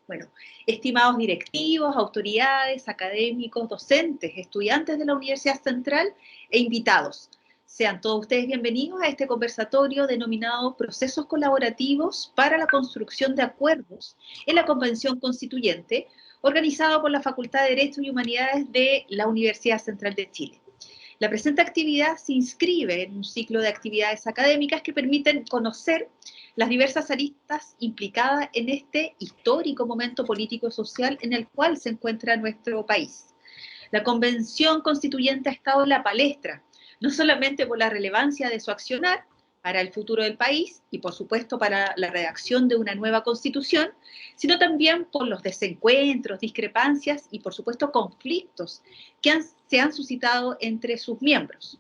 Bueno, estimados directivos, autoridades, académicos, docentes, estudiantes de la Universidad Central e invitados, sean todos ustedes bienvenidos a este conversatorio denominado Procesos Colaborativos para la Construcción de Acuerdos en la Convención Constituyente, organizado por la Facultad de Derecho y Humanidades de la Universidad Central de Chile. La presente actividad se inscribe en un ciclo de actividades académicas que permiten conocer las diversas aristas implicadas en este histórico momento político y social en el cual se encuentra nuestro país. La Convención Constituyente ha estado en la palestra, no solamente por la relevancia de su accionar para el futuro del país y, por supuesto, para la redacción de una nueva Constitución, sino también por los desencuentros, discrepancias y, por supuesto, conflictos que se han suscitado entre sus miembros.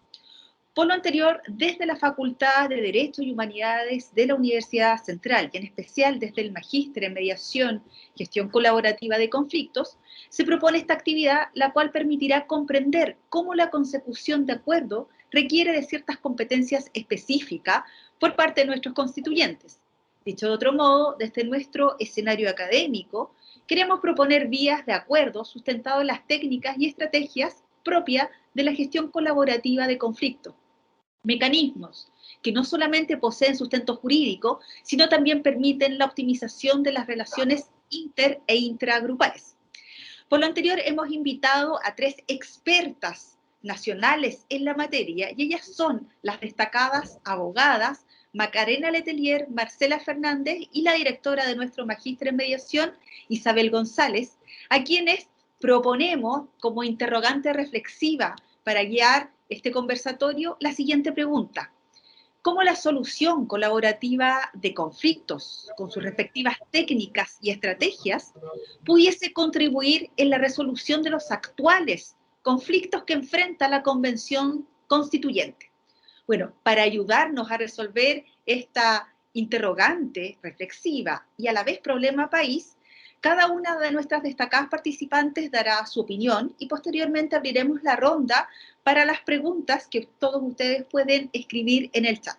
Por lo anterior, desde la Facultad de Derecho y Humanidades de la Universidad Central, y en especial desde el Magíster en Mediación, Gestión Colaborativa de Conflictos, se propone esta actividad, la cual permitirá comprender cómo la consecución de acuerdo requiere de ciertas competencias específicas por parte de nuestros constituyentes. Dicho de otro modo, desde nuestro escenario académico, queremos proponer vías de acuerdo sustentado en las técnicas y estrategias propias de la gestión colaborativa de conflictos. Mecanismos que no solamente poseen sustento jurídico, sino también permiten la optimización de las relaciones inter e intragrupales. Por lo anterior, hemos invitado a 3 expertas nacionales en la materia, y ellas son las destacadas abogadas Macarena Letelier, Marcela Fernández y la directora de nuestro Magíster en Mediación, Isabel González, a quienes proponemos como interrogante reflexiva para guiar este conversatorio la siguiente pregunta: ¿cómo la solución colaborativa de conflictos, con sus respectivas técnicas y estrategias, pudiese contribuir en la resolución de los actuales conflictos que enfrenta la Convención Constituyente? Bueno, para ayudarnos a resolver esta interrogante reflexiva y a la vez problema país, cada una de nuestras destacadas participantes dará su opinión y posteriormente abriremos la ronda para las preguntas que todos ustedes pueden escribir en el chat.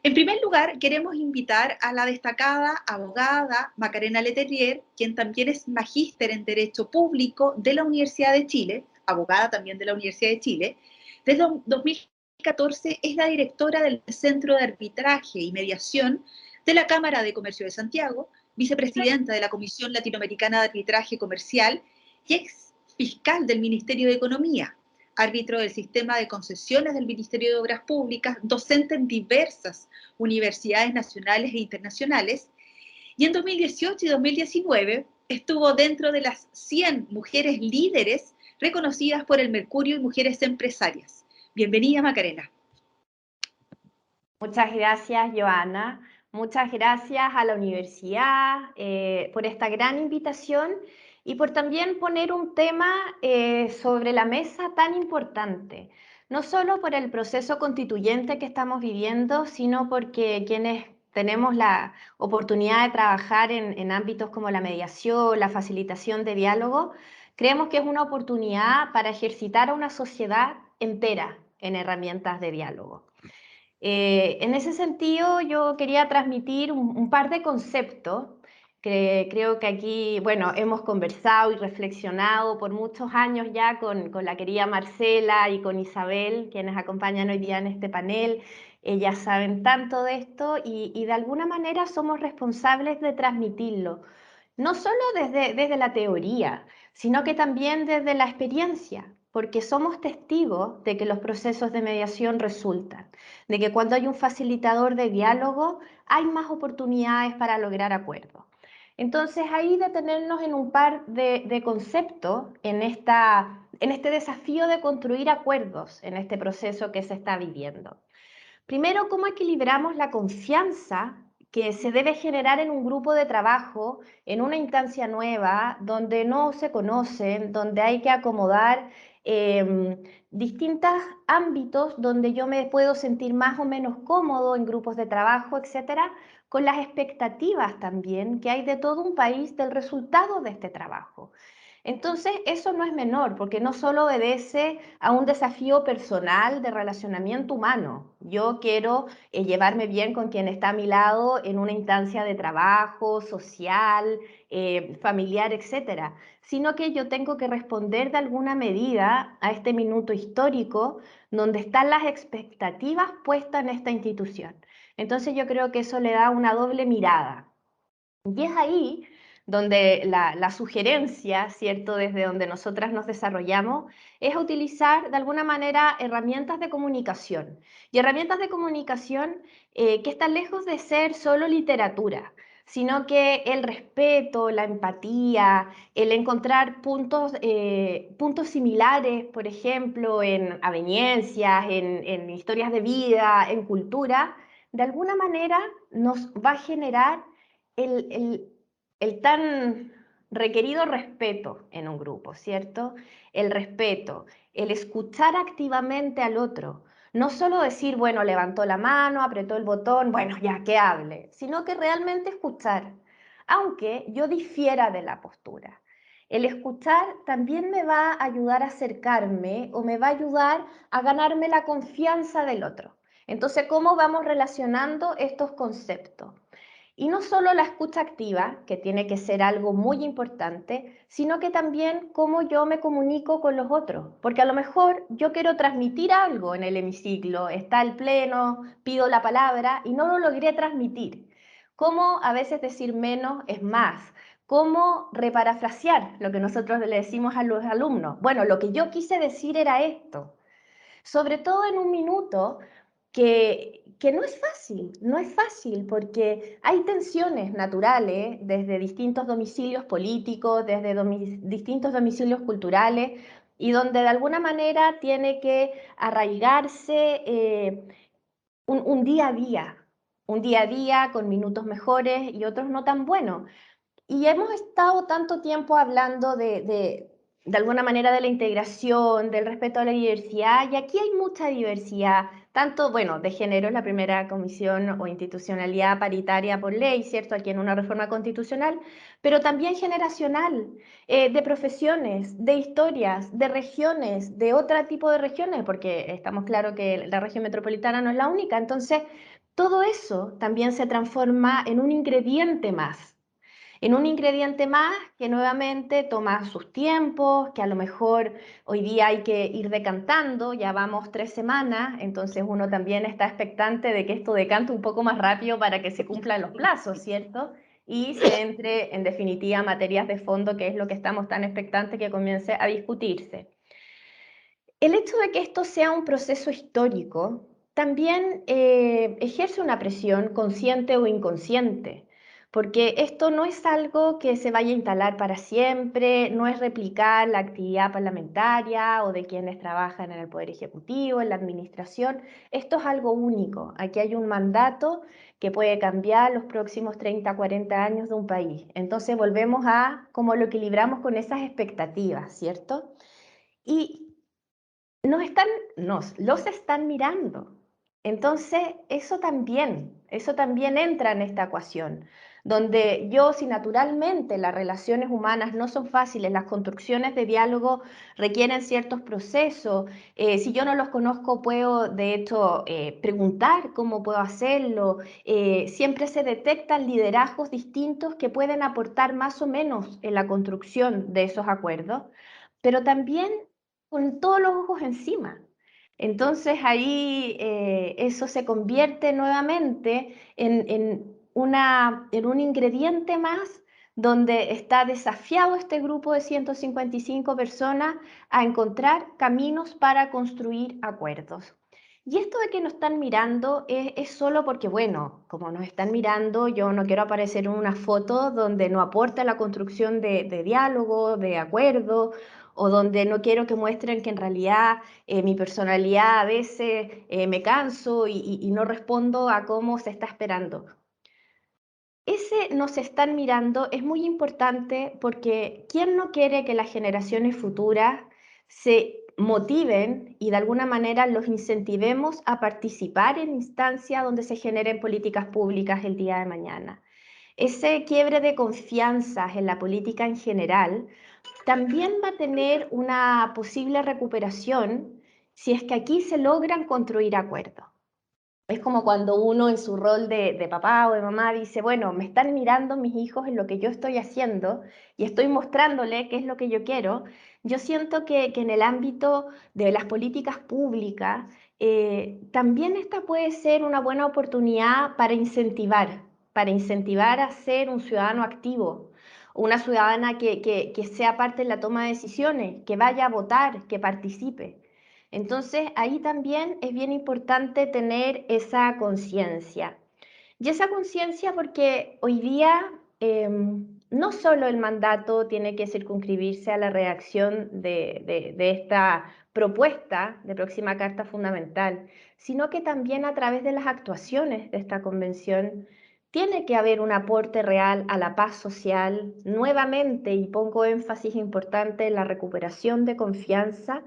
En primer lugar, queremos invitar a la destacada abogada Macarena Letelier, quien también es magíster en Derecho Público de la Universidad de Chile, abogada también de la Universidad de Chile. Desde 2014 es la directora del Centro de Arbitraje y Mediación de la Cámara de Comercio de Santiago, vicepresidenta de la Comisión Latinoamericana de Arbitraje Comercial y ex fiscal del Ministerio de Economía, árbitro del sistema de concesiones del Ministerio de Obras Públicas, docente en diversas universidades nacionales e internacionales, y en 2018 y 2019 estuvo dentro de las 100 mujeres líderes reconocidas por el Mercurio y Mujeres Empresarias. Bienvenida, Macarena. Muchas gracias, Joana. Muchas gracias a la universidad por esta gran invitación y por también poner un tema sobre la mesa tan importante, no solo por el proceso constituyente que estamos viviendo, sino porque quienes tenemos la oportunidad de trabajar en ámbitos como la mediación, la facilitación de diálogo, creemos que es una oportunidad para ejercitar a una sociedad entera en herramientas de diálogo. En ese sentido, yo quería transmitir un par de conceptos que creo que aquí, bueno, hemos conversado y reflexionado por muchos años ya con la querida Marcela y con Isabel, quienes acompañan hoy día en este panel. Ellas saben tanto de esto y de alguna manera somos responsables de transmitirlo, no solo desde la teoría, sino que también desde la experiencia, porque somos testigos de que los procesos de mediación resultan, de que cuando hay un facilitador de diálogo hay más oportunidades para lograr acuerdos. Entonces, ahí detenernos en un par de conceptos en este desafío de construir acuerdos en este proceso que se está viviendo. Primero, ¿cómo equilibramos la confianza que se debe generar en un grupo de trabajo, en una instancia nueva, donde no se conocen, donde hay que acomodar distintos ámbitos donde yo me puedo sentir más o menos cómodo en grupos de trabajo, etcétera, con las expectativas también que hay de todo un país del resultado de este trabajo? Entonces, eso no es menor, porque no solo obedece a un desafío personal de relacionamiento humano. Yo quiero llevarme bien con quien está a mi lado en una instancia de trabajo, social, familiar, etcétera, sino que yo tengo que responder de alguna medida a este minuto histórico donde están las expectativas puestas en esta institución. Entonces, yo creo que eso le da una doble mirada. Y es ahí donde la sugerencia, ¿cierto?, desde donde nosotras nos desarrollamos, es utilizar de alguna manera herramientas de comunicación. Y herramientas de comunicación que están lejos de ser solo literatura, sino que el respeto, la empatía, el encontrar puntos similares, por ejemplo, en aveniencias, en historias de vida, en cultura, de alguna manera nos va a generar el, el- el tan requerido respeto en un grupo, ¿cierto? El respeto, el escuchar activamente al otro. No solo decir, bueno, levantó la mano, apretó el botón, bueno, ya que hable, sino que realmente escuchar, aunque yo difiera de la postura. El escuchar también me va a ayudar a acercarme o me va a ayudar a ganarme la confianza del otro. Entonces, ¿cómo vamos relacionando estos conceptos? Y no solo la escucha activa, que tiene que ser algo muy importante, sino que también cómo yo me comunico con los otros. Porque a lo mejor yo quiero transmitir algo en el hemiciclo, está el pleno, pido la palabra y no lo logré transmitir. Cómo a veces decir menos es más. Cómo reparafrasear lo que nosotros le decimos a los alumnos. Bueno, lo que yo quise decir era esto. Sobre todo en un minuto que no es fácil porque hay tensiones naturales desde distintos domicilios políticos, desde distintos domicilios culturales y donde de alguna manera tiene que arraigarse un día a día con minutos mejores y otros no tan buenos. Y hemos estado tanto tiempo hablando de alguna manera de la integración, del respeto a la diversidad, y aquí hay mucha diversidad, tanto, bueno, de género es la primera comisión o institucionalidad paritaria por ley, ¿cierto? Aquí en una reforma constitucional, pero también generacional, de profesiones, de historias, de regiones, de otro tipo de regiones, porque estamos claros que la región metropolitana no es la única, entonces todo eso también se transforma en un ingrediente más que nuevamente toma sus tiempos, que a lo mejor hoy día hay que ir decantando, ya vamos 3 semanas, entonces uno también está expectante de que esto decante un poco más rápido para que se cumplan los plazos, ¿cierto? Y se entre en definitiva materias de fondo, que es lo que estamos tan expectantes que comience a discutirse. El hecho de que esto sea un proceso histórico también ejerce una presión consciente o inconsciente, porque esto no es algo que se vaya a instalar para siempre, no es replicar la actividad parlamentaria o de quienes trabajan en el Poder Ejecutivo, en la administración. Esto es algo único. Aquí hay un mandato que puede cambiar los próximos 30, 40 años de un país. Entonces volvemos a cómo lo equilibramos con esas expectativas, ¿cierto? Y los están mirando. Entonces, eso también entra en esta ecuación, donde yo, si naturalmente las relaciones humanas no son fáciles, las construcciones de diálogo requieren ciertos procesos, si yo no los conozco, puedo de hecho preguntar cómo puedo hacerlo, siempre se detectan liderazgos distintos que pueden aportar más o menos en la construcción de esos acuerdos, pero también con todos los ojos encima. Entonces ahí eso se convierte nuevamente en un ingrediente más donde está desafiado este grupo de 155 personas a encontrar caminos para construir acuerdos. Y esto de que nos están mirando es solo porque, bueno, como nos están mirando, yo no quiero aparecer en una foto donde no aporte a la construcción de diálogo, de acuerdo, o donde no quiero que muestren que en realidad mi personalidad a veces me canso y no respondo a cómo se está esperando. Ese nos están mirando es muy importante porque ¿quién no quiere que las generaciones futuras se motiven y de alguna manera los incentivemos a participar en instancias donde se generen políticas públicas el día de mañana? Ese quiebre de confianzas en la política en general también va a tener una posible recuperación si es que aquí se logran construir acuerdos. Es como cuando uno en su rol de papá o de mamá dice, bueno, me están mirando mis hijos en lo que yo estoy haciendo y estoy mostrándole qué es lo que yo quiero. Yo siento que en el ámbito de las políticas públicas, también esta puede ser una buena oportunidad para incentivar a ser un ciudadano activo, una ciudadana que sea parte en la toma de decisiones, que vaya a votar, que participe. Entonces, ahí también es bien importante tener esa conciencia. Y esa conciencia porque hoy día no solo el mandato tiene que circunscribirse a la redacción de esta propuesta de próxima Carta Fundamental, sino que también a través de las actuaciones de esta convención tiene que haber un aporte real a la paz social, nuevamente, y pongo énfasis importante en la recuperación de confianza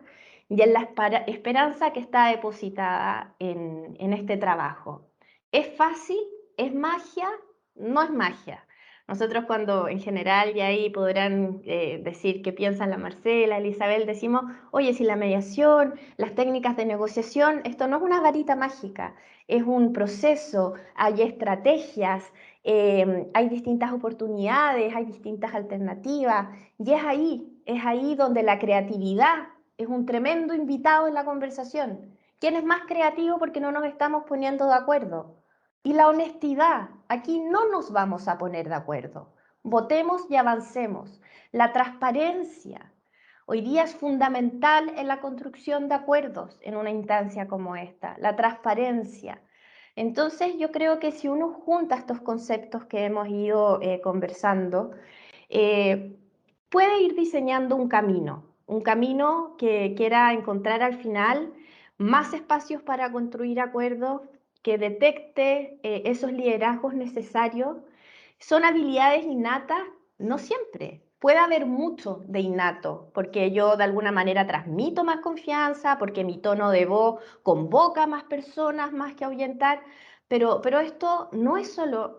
y en la esperanza que está depositada en este trabajo. ¿Es fácil? ¿Es magia? No es magia. Nosotros cuando en general, y ahí podrán decir qué piensan la Marcela, Elizabeth, decimos, oye, si la mediación, las técnicas de negociación, esto no es una varita mágica, es un proceso, hay estrategias, hay distintas oportunidades, hay distintas alternativas, y es ahí donde la creatividad es un tremendo invitado en la conversación. ¿Quién es más creativo porque no nos estamos poniendo de acuerdo? Y la honestidad, aquí no nos vamos a poner de acuerdo. Votemos y avancemos. La transparencia hoy día es fundamental en la construcción de acuerdos en una instancia como esta. La transparencia. Entonces yo creo que si uno junta estos conceptos que hemos ido conversando, eh, puede ir diseñando un camino que quiera encontrar al final más espacios para construir acuerdos, que detecte esos liderazgos necesarios. Son habilidades innatas, no siempre. Puede haber mucho de innato, porque yo de alguna manera transmito más confianza, porque mi tono de voz convoca a más personas más que ahuyentar, pero esto no es solo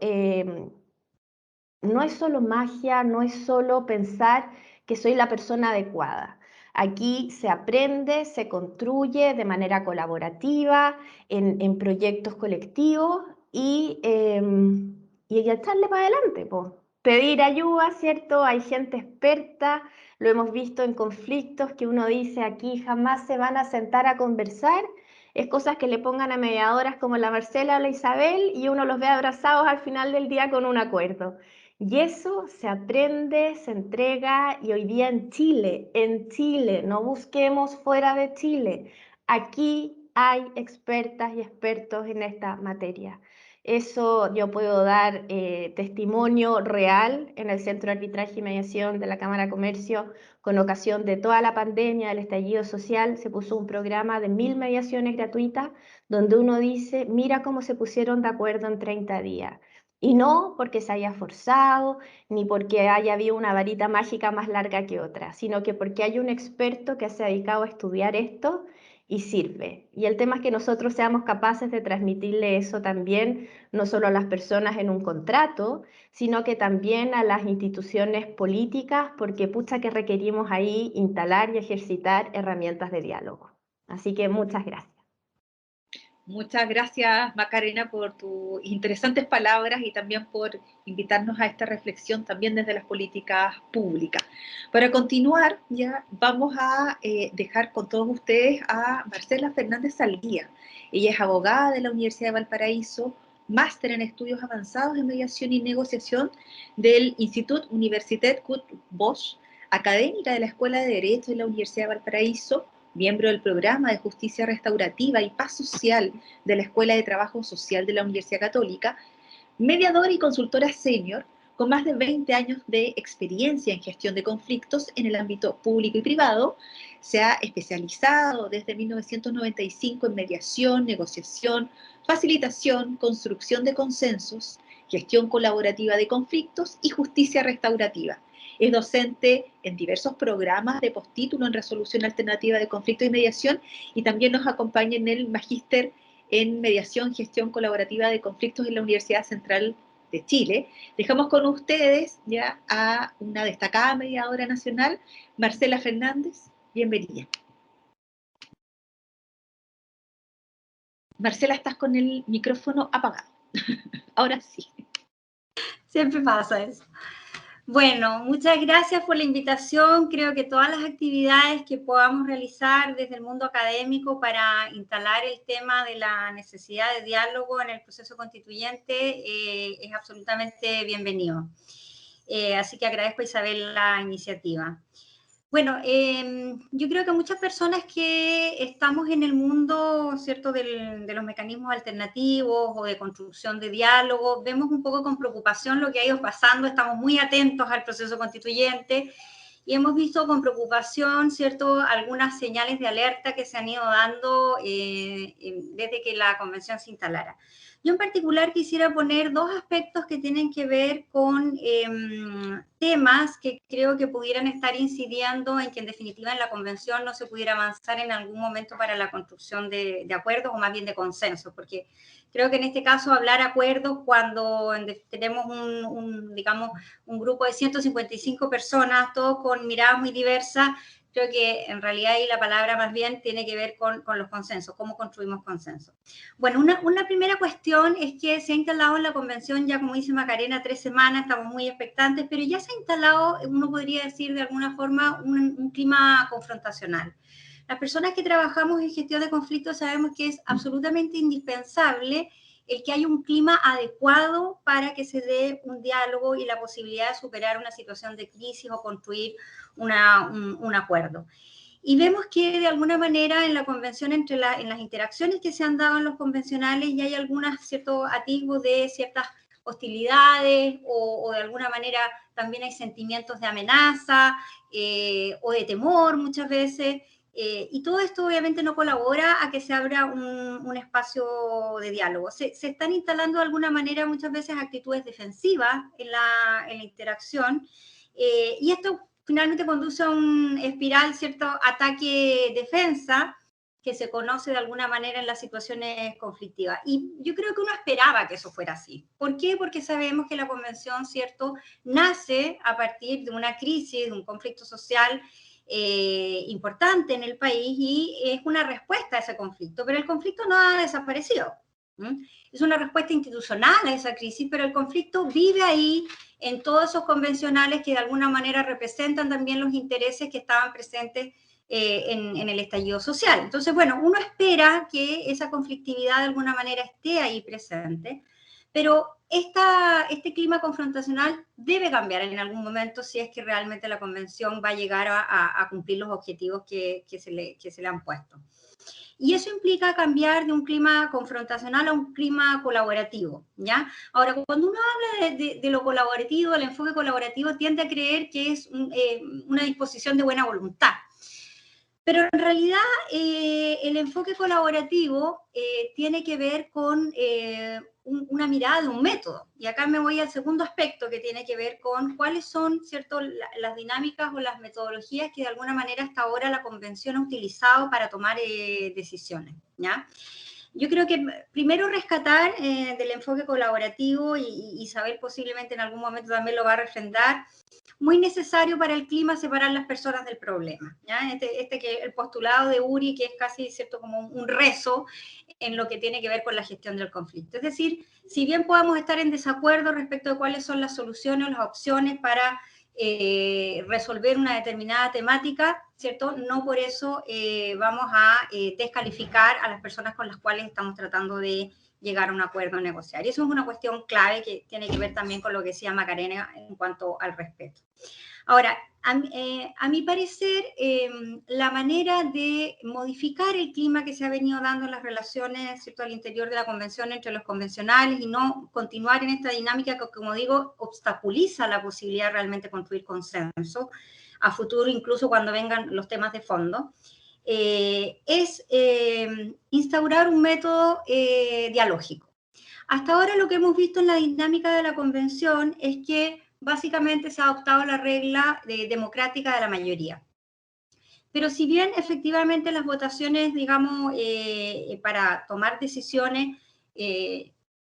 magia, no es solo pensar que soy la persona adecuada. Aquí se aprende, se construye de manera colaborativa, en proyectos colectivos y echarle para adelante, po. Pedir ayuda, ¿cierto? Hay gente experta, lo hemos visto en conflictos que uno dice aquí jamás se van a sentar a conversar. Es cosas que le pongan a mediadoras como la Marcela o la Isabel y uno los ve abrazados al final del día con un acuerdo. Y eso se aprende, se entrega y hoy día en Chile, no busquemos fuera de Chile. Aquí hay expertas y expertos en esta materia. Eso yo puedo dar testimonio real en el Centro de Arbitraje y Mediación de la Cámara de Comercio. Con ocasión de toda la pandemia, del estallido social, se puso un programa de 1000 mediaciones gratuitas donde uno dice, mira cómo se pusieron de acuerdo en 30 días. Y no porque se haya forzado, ni porque haya habido una varita mágica más larga que otra, sino que porque hay un experto que se ha dedicado a estudiar esto y sirve. Y el tema es que nosotros seamos capaces de transmitirle eso también, no solo a las personas en un contrato, sino que también a las instituciones políticas, porque pucha que requerimos ahí instalar y ejercitar herramientas de diálogo. Así que muchas gracias. Muchas gracias, Macarena, por tus interesantes palabras y también por invitarnos a esta reflexión también desde las políticas públicas. Para continuar, ya vamos a dejar con todos ustedes a Marcela Fernández Salguía. Ella es abogada de la Universidad de Valparaíso, máster en estudios avanzados en mediación y negociación del Institut Universität Kurt Bosch, académica de la Escuela de Derecho de la Universidad de Valparaíso, miembro del Programa de Justicia Restaurativa y Paz Social de la Escuela de Trabajo Social de la Universidad Católica, mediadora y consultora senior con más de 20 años de experiencia en gestión de conflictos en el ámbito público y privado. Se ha especializado desde 1995 en mediación, negociación, facilitación, construcción de consensos, gestión colaborativa de conflictos y justicia restaurativa. Es docente en diversos programas de postítulo en resolución alternativa de conflicto y mediación y también nos acompaña en el magíster en mediación, gestión colaborativa de conflictos en la Universidad Central de Chile. Dejamos con ustedes ya a una destacada mediadora nacional, Marcela Fernández. Bienvenida. Marcela, estás con el micrófono apagado. Ahora sí. Siempre pasa eso. Bueno, muchas gracias por la invitación. Creo que todas las actividades que podamos realizar desde el mundo académico para instalar el tema de la necesidad de diálogo en el proceso constituyente es absolutamente bienvenido. Así que agradezco a Isabel la iniciativa. Bueno, yo creo que muchas personas que estamos en el mundo, ¿cierto?, de los mecanismos alternativos o de construcción de diálogo, vemos un poco con preocupación lo que ha ido pasando, estamos muy atentos al proceso constituyente y hemos visto con preocupación, ¿cierto?, algunas señales de alerta que se han ido dando desde que la convención se instalara. Yo en particular quisiera poner dos aspectos que tienen que ver con temas que creo que pudieran estar incidiendo en que en definitiva en la convención no se pudiera avanzar en algún momento para la construcción de acuerdos o más bien de consensos, porque creo que en este caso hablar acuerdos cuando tenemos digamos, un grupo de 155 personas, todos con miradas muy diversas. Creo que en realidad ahí la palabra más bien tiene que ver con los consensos, cómo construimos consensos. Bueno, una primera cuestión es que se ha instalado en la convención, ya como dice Macarena, 3 semanas, estamos muy expectantes, pero ya se ha instalado, uno podría decir de alguna forma, un clima confrontacional. Las personas que trabajamos en gestión de conflictos sabemos que es absolutamente indispensable el que haya un clima adecuado para que se dé un diálogo y la posibilidad de superar una situación de crisis o construir un acuerdo. Y vemos que de alguna manera en la convención, en las interacciones que se han dado en los convencionales, ya hay algunos ciertos atisbos de ciertas hostilidades o de alguna manera también hay sentimientos de amenaza o de temor muchas veces. Y todo esto obviamente no colabora a que se abra un espacio de diálogo. Se están instalando de alguna manera muchas veces actitudes defensivas en la interacción y esto finalmente conduce a un espiral, ¿cierto?, ataque-defensa que se conoce de alguna manera en las situaciones conflictivas. Y yo creo que uno esperaba que eso fuera así. ¿Por qué? Porque sabemos que la convención, ¿cierto?, nace a partir de una crisis, de un conflicto social importante en el país y es una respuesta a ese conflicto, pero el conflicto no ha desaparecido. Es una respuesta institucional a esa crisis, pero el conflicto vive ahí en todos esos convencionales que de alguna manera representan también los intereses que estaban presentes en el estallido social. Entonces, bueno, uno espera que esa conflictividad de alguna manera esté ahí presente, pero este clima confrontacional debe cambiar en algún momento si es que realmente la convención va a llegar a cumplir los objetivos que se le han puesto. Y eso implica cambiar de un clima confrontacional a un clima colaborativo, ¿ya? Ahora, cuando uno habla de lo colaborativo, el enfoque colaborativo tiende a creer que es una disposición de buena voluntad. Pero en realidad el enfoque colaborativo tiene que ver con una mirada de un método. Y acá me voy al segundo aspecto que tiene que ver con cuáles son, ¿cierto?, las dinámicas o las metodologías que de alguna manera hasta ahora la convención ha utilizado para tomar decisiones, ¿ya? Yo creo que primero rescatar del enfoque colaborativo y Isabel posiblemente en algún momento también lo va a refrendar, muy necesario para el clima separar las personas del problema, ¿ya? El postulado de Uri, que es casi, ¿cierto?, como un rezo en lo que tiene que ver con la gestión del conflicto. Es decir, si bien podamos estar en desacuerdo respecto de cuáles son las soluciones o las opciones para resolver una determinada temática, ¿cierto?, no por eso vamos a descalificar a las personas con las cuales estamos tratando de llegar a un acuerdo o negociar. Y eso es una cuestión clave que tiene que ver también con lo que decía Macarena en cuanto al respeto. Ahora, a mi parecer, la manera de modificar el clima que se ha venido dando en las relaciones, ¿cierto?, al interior de la convención entre los convencionales y no continuar en esta dinámica que, como digo, obstaculiza la posibilidad de realmente construir consenso a futuro, incluso cuando vengan los temas de fondo, es instaurar un método dialógico. Hasta ahora lo que hemos visto en la dinámica de la convención es que básicamente se ha adoptado la regla democrática de la mayoría. Pero si bien efectivamente las votaciones, digamos, para tomar decisiones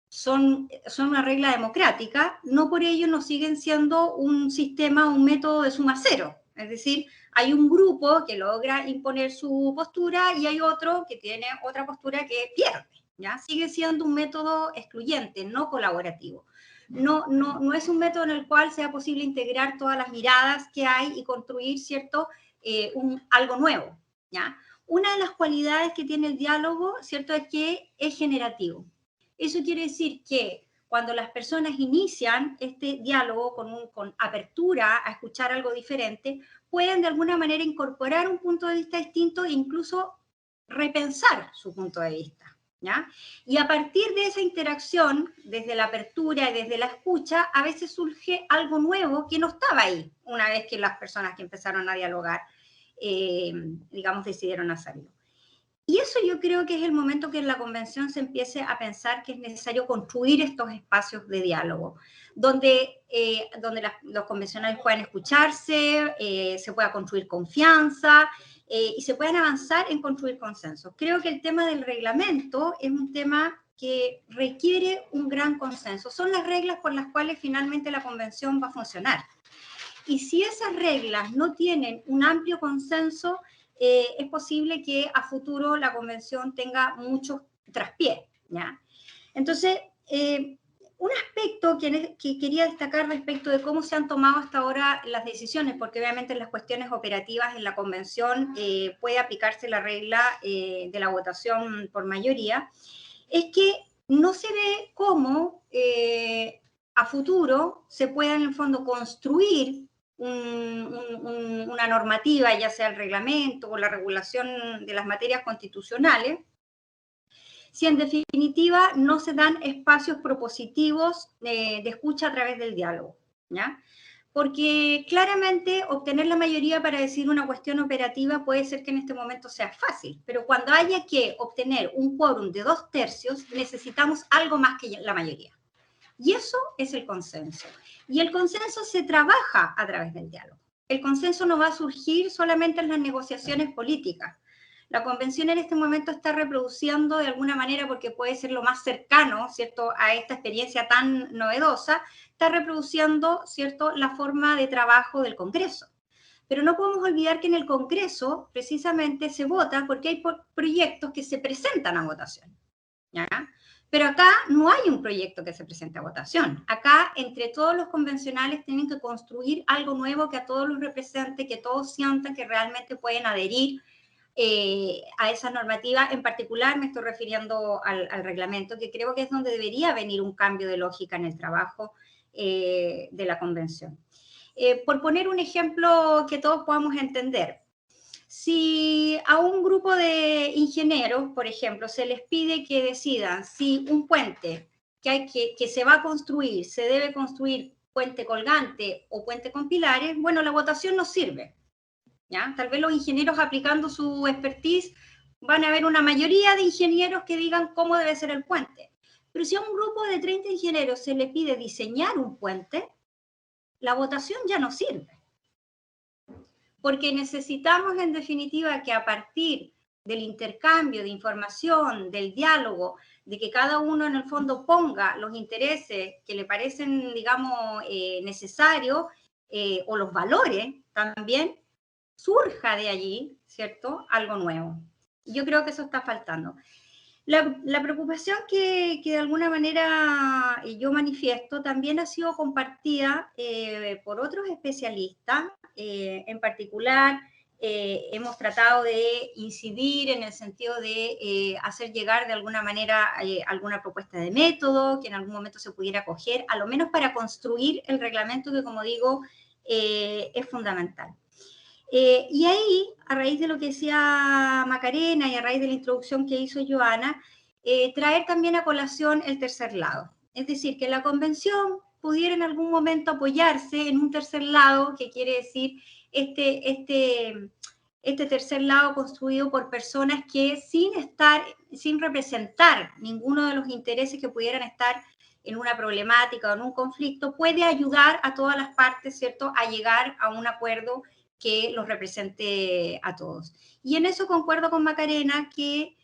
son una regla democrática, no por ello no siguen siendo un sistema, un método de suma cero. Es decir, hay un grupo que logra imponer su postura y hay otro que tiene otra postura que pierde, ¿ya? Sigue siendo un método excluyente, no colaborativo. No es un método en el cual sea posible integrar todas las miradas que hay y construir, ¿cierto?, algo nuevo, ¿ya? Una de las cualidades que tiene el diálogo, ¿cierto?, es que es generativo. Eso quiere decir que cuando las personas inician este diálogo con apertura a escuchar algo diferente, pueden de alguna manera incorporar un punto de vista distinto e incluso repensar su punto de vista, ¿ya? Y a partir de esa interacción, desde la apertura y desde la escucha, a veces surge algo nuevo que no estaba ahí una vez que las personas que empezaron a dialogar, digamos, decidieron hacerlo. Y eso yo creo que es el momento que en la convención se empiece a pensar que es necesario construir estos espacios de diálogo, donde los convencionales puedan escucharse, se pueda construir confianza y se puedan avanzar en construir consensos. Creo que el tema del reglamento es un tema que requiere un gran consenso. Son las reglas por las cuales finalmente la convención va a funcionar. Y si esas reglas no tienen un amplio consenso, es posible que a futuro la convención tenga muchos traspiés, ¿ya? Entonces, un aspecto que quería destacar respecto de cómo se han tomado hasta ahora las decisiones, porque obviamente en las cuestiones operativas en la convención puede aplicarse la regla de la votación por mayoría, es que no se ve cómo a futuro se pueda en el fondo construir una normativa, ya sea el reglamento o la regulación de las materias constitucionales, si en definitiva no se dan espacios propositivos de escucha a través del diálogo, ¿ya? Porque claramente obtener la mayoría para decir una cuestión operativa puede ser que en este momento sea fácil, pero cuando haya que obtener un quórum de 2/3, necesitamos algo más que la mayoría. Y eso es el consenso. Y el consenso se trabaja a través del diálogo. El consenso no va a surgir solamente en las negociaciones políticas. La convención en este momento está reproduciendo de alguna manera, porque puede ser lo más cercano, ¿cierto?, a esta experiencia tan novedosa, está reproduciendo, ¿cierto?, la forma de trabajo del Congreso. Pero no podemos olvidar que en el Congreso precisamente se vota porque hay proyectos que se presentan a votación, ¿ya? Pero acá no hay un proyecto que se presente a votación. Acá, entre todos los convencionales, tienen que construir algo nuevo que a todos los represente, que todos sientan que realmente pueden adherir a esa normativa. En particular me estoy refiriendo al reglamento, que creo que es donde debería venir un cambio de lógica en el trabajo de la convención. Por poner un ejemplo que todos podamos entender, si a un grupo de ingenieros, por ejemplo, se les pide que decidan si un puente que se va a construir, se debe construir puente colgante o puente con pilares, bueno, la votación no sirve, ¿ya? Tal vez los ingenieros, aplicando su expertise, van a haber una mayoría de ingenieros que digan cómo debe ser el puente. Pero si a un grupo de 30 ingenieros se le pide diseñar un puente, la votación ya no sirve. Porque necesitamos, en definitiva, que a partir del intercambio de información, del diálogo, de que cada uno en el fondo ponga los intereses que le parecen, digamos, necesarios, o los valores también, surja de allí, ¿cierto?, algo nuevo. Yo creo que eso está faltando. La preocupación que de alguna manera yo manifiesto también ha sido compartida por otros especialistas. En particular, hemos tratado de incidir en el sentido de hacer llegar de alguna manera alguna propuesta de método que en algún momento se pudiera acoger, a lo menos para construir el reglamento que, como digo, es fundamental. Y ahí, a raíz de lo que decía Macarena y a raíz de la introducción que hizo Joana, traer también a colación el tercer lado. Es decir, que la convención pudiera en algún momento apoyarse en un tercer lado, que quiere decir este tercer lado construido por personas que sin representar ninguno de los intereses que pudieran estar en una problemática o en un conflicto, puede ayudar a todas las partes, ¿cierto?, a llegar a un acuerdo que los represente a todos. Y en eso concuerdo con Macarena que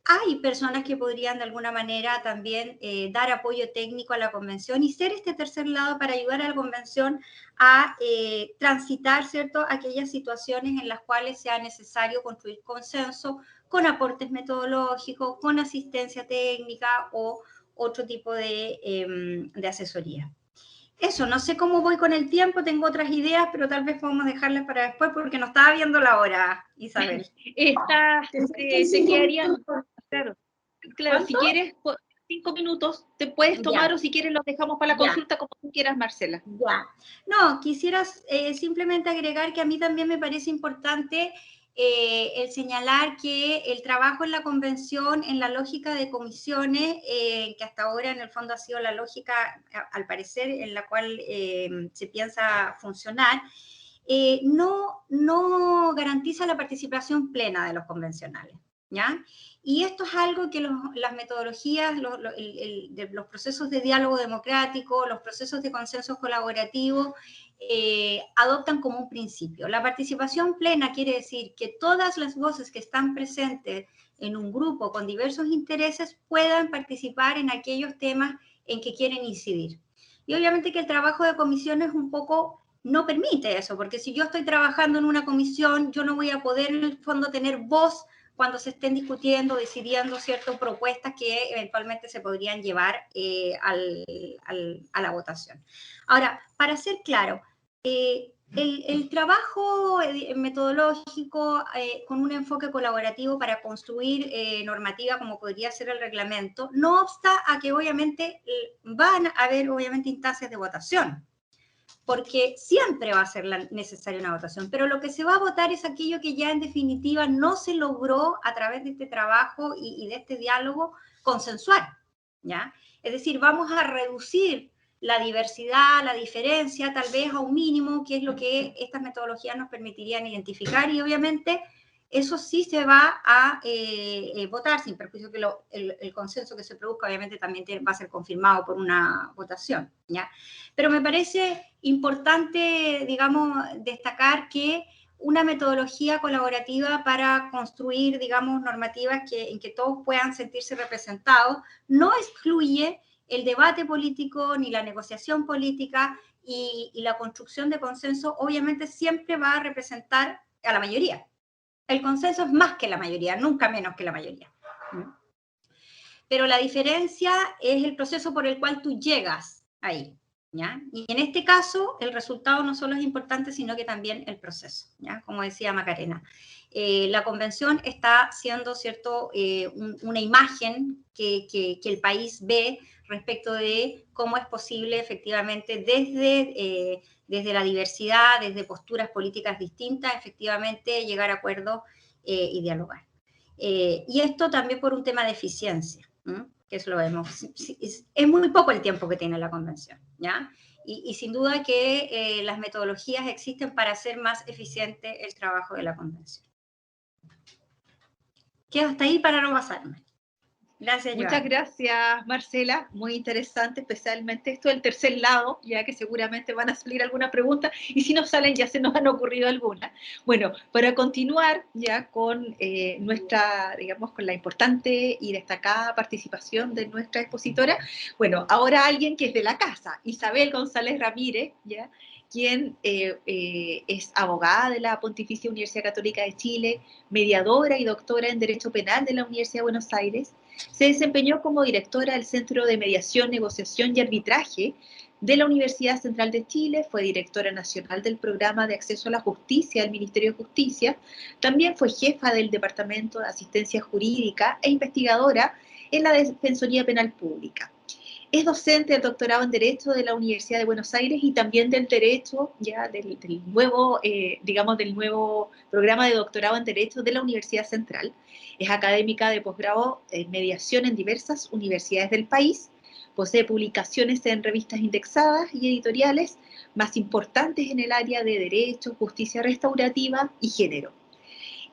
hay personas que podrían de alguna manera también dar apoyo técnico a la convención y ser este tercer lado para ayudar a la convención a transitar, ¿cierto?, aquellas situaciones en las cuales sea necesario construir consenso con aportes metodológicos, con asistencia técnica o otro tipo de asesoría. Eso, no sé cómo voy con el tiempo, tengo otras ideas, pero tal vez podemos dejarlas para después porque no estaba viendo la hora, Isabel. Te quedarían, claro, claro, si ¿Cuánto? quieres 5 minutos te puedes tomar Ya, o si quieres los dejamos para la ya. consulta como tú quieras, Marcela. Ya. No, quisiera simplemente agregar que a mí también me parece importante el señalar que el trabajo en la convención, en la lógica de comisiones, que hasta ahora en el fondo ha sido la lógica, al parecer, en la cual se piensa funcionar, no garantiza la participación plena de los convencionales, ¿ya? Y esto es algo que las metodologías, los procesos de diálogo democrático, los procesos de consenso colaborativo adoptan como un principio. La participación plena quiere decir que todas las voces que están presentes en un grupo con diversos intereses puedan participar en aquellos temas en que quieren incidir. Y obviamente que el trabajo de comisiones un poco no permite eso, porque si yo estoy trabajando en una comisión, yo no voy a poder en el fondo tener voz cuando se estén discutiendo, decidiendo ciertas propuestas que eventualmente se podrían llevar a la votación. Ahora, para ser claro, el trabajo metodológico con un enfoque colaborativo para construir normativa como podría ser el reglamento, no obsta a que obviamente van a haber obviamente instancias de votación, porque siempre va a ser necesaria una votación, pero lo que se va a votar es aquello que ya en definitiva no se logró a través de este trabajo y de este diálogo consensuar, ¿ya? Es decir, vamos a reducir la diversidad, la diferencia, tal vez a un mínimo, que es lo que estas metodologías nos permitirían identificar, y obviamente eso sí se va a votar, sin perjuicio que el consenso que se produzca obviamente también va a ser confirmado por una votación, ¿ya? Pero me parece importante, digamos, destacar que una metodología colaborativa para construir, digamos, normativas en que todos puedan sentirse representados no excluye el debate político ni la negociación política y la construcción de consenso obviamente siempre va a representar a la mayoría. El consenso es más que la mayoría, nunca menos que la mayoría. Pero la diferencia es el proceso por el cual tú llegas ahí, ¿ya? Y en este caso, el resultado no solo es importante, sino que también el proceso, ¿ya? Como decía Macarena. La convención está siendo, ¿cierto?, una imagen que el país ve respecto de cómo es posible efectivamente desde la diversidad, desde posturas políticas distintas, efectivamente llegar a acuerdos y dialogar. Y esto también por un tema de eficiencia, que eso lo vemos. Es muy poco el tiempo que tiene la convención, ¿ya? Y sin duda que las metodologías existen para hacer más eficiente el trabajo de la convención. Quedo hasta ahí para no pasarme. Gracias, Muchas Joana. gracias, Marcela. Muy interesante, especialmente esto del tercer lado, ya que seguramente van a salir algunas preguntas y si no salen ya se nos han ocurrido algunas. Bueno, para continuar ya con nuestra, digamos, con la importante y destacada participación de nuestra expositora, bueno, ahora alguien que es de la casa, Isabel González Ramírez, ya, quien es abogada de la Pontificia Universidad Católica de Chile, mediadora y doctora en Derecho Penal de la Universidad de Buenos Aires. Se desempeñó como directora del Centro de Mediación, Negociación y Arbitraje de la Universidad Central de Chile, fue directora nacional del Programa de Acceso a la Justicia del Ministerio de Justicia, también fue jefa del Departamento de Asistencia Jurídica e investigadora en la Defensoría Penal Pública. Es docente del doctorado en Derecho de la Universidad de Buenos Aires y también del Derecho, ya del nuevo, digamos, del nuevo programa de doctorado en Derecho de la Universidad Central. Es académica de posgrado en mediación en diversas universidades del país. Posee publicaciones en revistas indexadas y editoriales más importantes en el área de Derecho, Justicia Restaurativa y Género.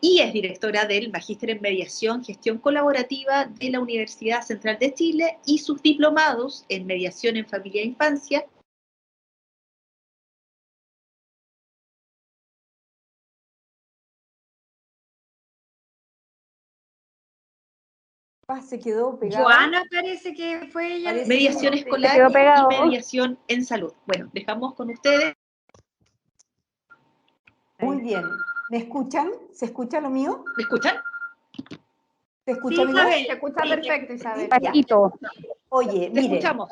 Y es directora del Magíster en Mediación, Gestión Colaborativa de la Universidad Central de Chile y sus diplomados en Mediación en Familia e Infancia Se quedó pegada. Joana parece que fue ella. Mediación escolar y mediación en salud. Bueno, dejamos con ustedes. Muy bien. ¿Me escuchan? ¿Se escucha lo mío? ¿Me escuchan? ¿Se escucha mi voz? Se escucha perfecto, Isabel. Oye, Te miren, escuchamos.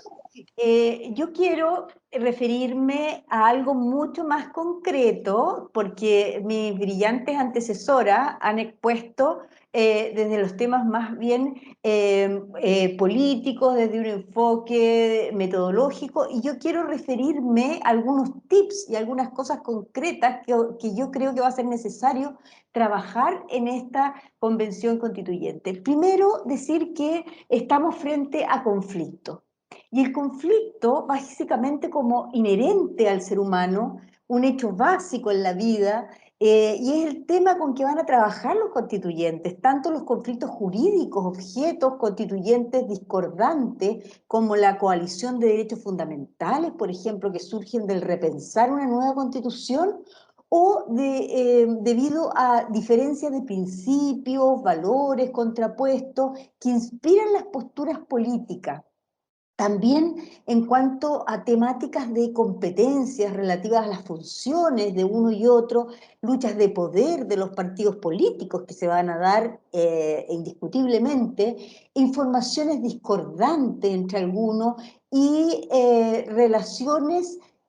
yo quiero referirme a algo mucho más concreto, porque mis brillantes antecesoras han expuesto desde los temas más bien políticos, desde un enfoque metodológico, y yo quiero referirme a algunos tips y algunas cosas concretas que yo creo que va a ser necesario trabajar en esta convención constituyente. Primero, decir que estamos frente a conflictos. Y el conflicto, básicamente como inherente al ser humano, un hecho básico en la vida, y es el tema con que van a trabajar los constituyentes, tanto los conflictos jurídicos, objetos constituyentes discordantes, como la coalición de derechos fundamentales, por ejemplo, que surgen del repensar una nueva constitución, o debido a diferencias de principios, valores contrapuestos que inspiran las posturas políticas. También en cuanto a temáticas de competencias relativas a las funciones de uno y otro, luchas de poder de los partidos políticos que se van a dar indiscutiblemente, informaciones discordantes entre algunos y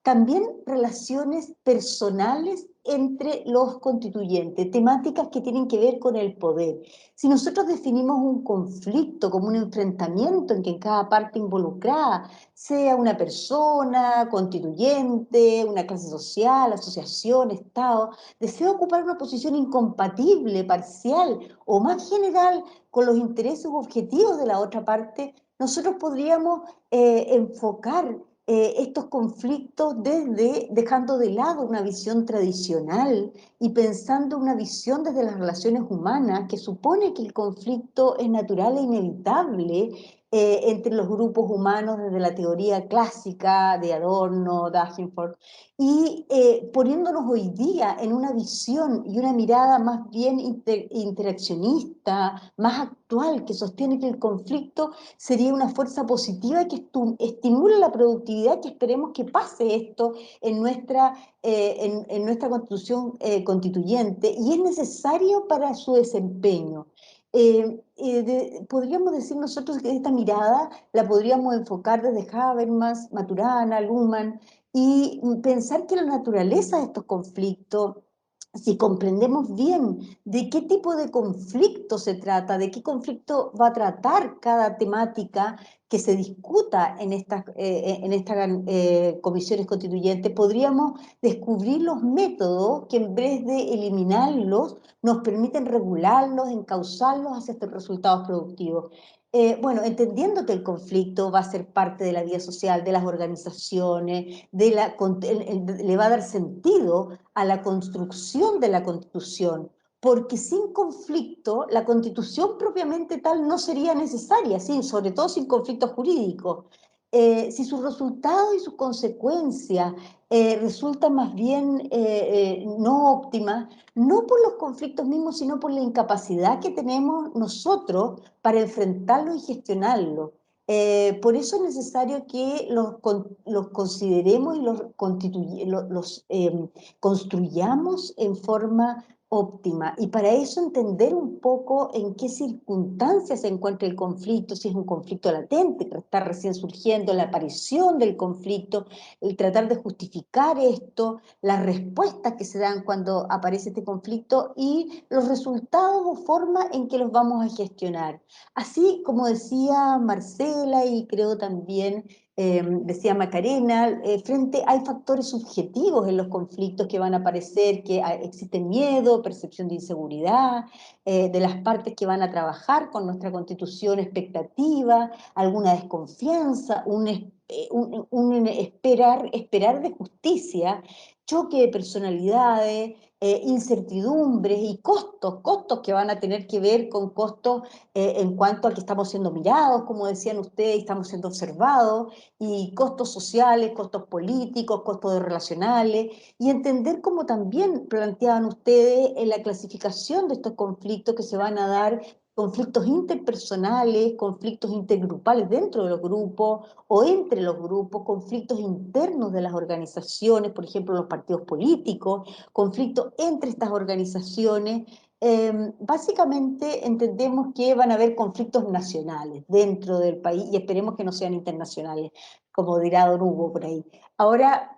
también relaciones personales entre los constituyentes, temáticas que tienen que ver con el poder. Si nosotros definimos un conflicto como un enfrentamiento en que cada parte involucrada sea una persona, constituyente, una clase social, asociación, Estado, desea ocupar una posición incompatible, parcial o más general con los intereses u objetivos de la otra parte, nosotros podríamos enfocar estos conflictos dejando de lado una visión tradicional y pensando una visión desde las relaciones humanas que supone que el conflicto es natural e inevitable entre los grupos humanos desde la teoría clásica de Adorno, Davenport, y poniéndonos hoy día en una visión y una mirada más bien interaccionista, más actual, que sostiene que el conflicto sería una fuerza positiva que estimula la productividad, que esperemos que pase esto en nuestra constitución constituyente, y es necesario para su desempeño. Podríamos decir nosotros que esta mirada la podríamos enfocar desde Habermas, Maturana, Luhmann, y pensar que la naturaleza de estos conflictos, si comprendemos bien de qué tipo de conflicto se trata, de qué conflicto va a tratar cada temática que se discuta en estas comisiones constituyentes, podríamos descubrir los métodos que en vez de eliminarlos nos permiten regularlos, encauzarlos hacia estos resultados productivos. Bueno, entendiendo que el conflicto va a ser parte de la vida social, de las organizaciones, le va a dar sentido a la construcción de la Constitución, porque sin conflicto la Constitución propiamente tal no sería necesaria, sobre todo sin conflictos jurídicos. Si sus resultados y sus consecuencias resultan más bien no óptimas, no por los conflictos mismos, sino por la incapacidad que tenemos nosotros para enfrentarlos y gestionarlos. Por eso es necesario que los consideremos y los construyamos en forma óptima. Y para eso entender un poco en qué circunstancias se encuentra el conflicto, si es un conflicto latente, que está recién surgiendo, la aparición del conflicto, el tratar de justificar esto, las respuestas que se dan cuando aparece este conflicto y los resultados o forma en que los vamos a gestionar. Así como decía Marcela y creo también decía Macarena, hay factores subjetivos en los conflictos que van a aparecer, que existe miedo, percepción de inseguridad, de las partes que van a trabajar con nuestra constitución, expectativa, alguna desconfianza, un esperar de justicia, choque de personalidades, incertidumbres y costos que van a tener que ver con costos en cuanto a que estamos siendo mirados, como decían ustedes, estamos siendo observados, y costos sociales, costos políticos, costos relacionales, y entender como también planteaban ustedes en la clasificación de estos conflictos que se van a dar conflictos interpersonales, conflictos intergrupales dentro de los grupos o entre los grupos, conflictos internos de las organizaciones, por ejemplo, los partidos políticos, conflictos entre estas organizaciones. Básicamente entendemos que van a haber conflictos nacionales dentro del país y esperemos que no sean internacionales, como dirá Don Hugo por ahí. Ahora,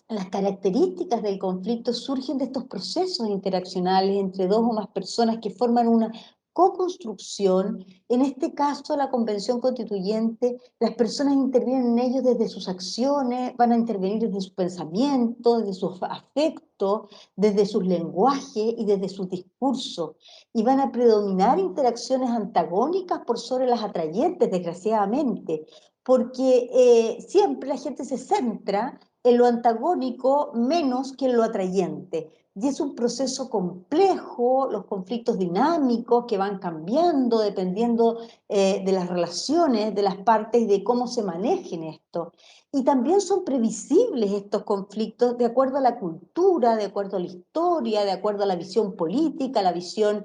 las características del conflicto surgen de estos procesos interaccionales entre dos o más personas que forman una co-construcción. En este caso, la Convención Constituyente, las personas intervienen en ellos desde sus acciones, van a intervenir desde sus pensamientos, desde sus afectos, desde sus lenguajes y desde sus discursos. Y van a predominar interacciones antagónicas por sobre las atrayentes, desgraciadamente, porque siempre la gente se centra en lo antagónico menos que en lo atrayente. Y es un proceso complejo, los conflictos dinámicos que van cambiando dependiendo de las relaciones de las partes y de cómo se manejen esto. Y también son previsibles estos conflictos de acuerdo a la cultura, de acuerdo a la historia, de acuerdo a la visión política, la visión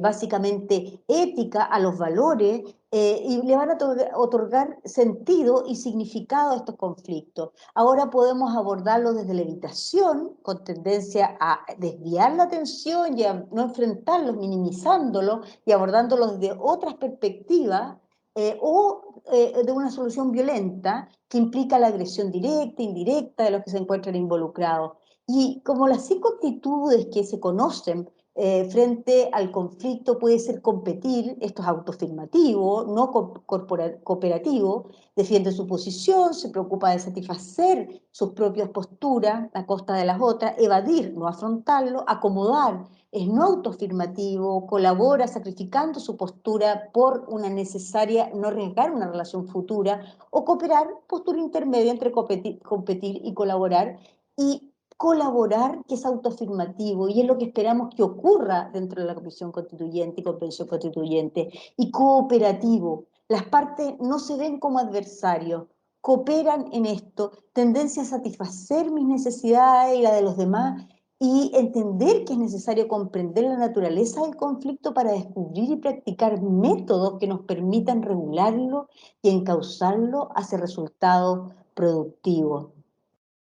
básicamente ética, a los valores, y le van a otorgar sentido y significado a estos conflictos. Ahora podemos abordarlo desde la evitación, con tendencia a desviar la atención y a no enfrentarlos, minimizándolo y abordándolos desde otras perspectivas, de una solución violenta que implica la agresión directa, indirecta de los que se encuentran involucrados. Y como las 5 actitudes que se conocen frente al conflicto puede ser competir, esto es autoafirmativo, no cooperativo, defiende su posición, se preocupa de satisfacer sus propias posturas a costa de las otras, evadir, no afrontarlo, acomodar, es no autoafirmativo, colabora sacrificando su postura por una necesaria, no arriesgar una relación futura, o cooperar, postura intermedia entre competir y colaborar, y colaborar, que es autoafirmativo, y es lo que esperamos que ocurra dentro de la Comisión Constituyente y Convención Constituyente, y cooperativo. Las partes no se ven como adversarios, cooperan en esto, tendencia a satisfacer mis necesidades y la de los demás, y entender que es necesario comprender la naturaleza del conflicto para descubrir y practicar métodos que nos permitan regularlo y encauzarlo hacia resultados productivos.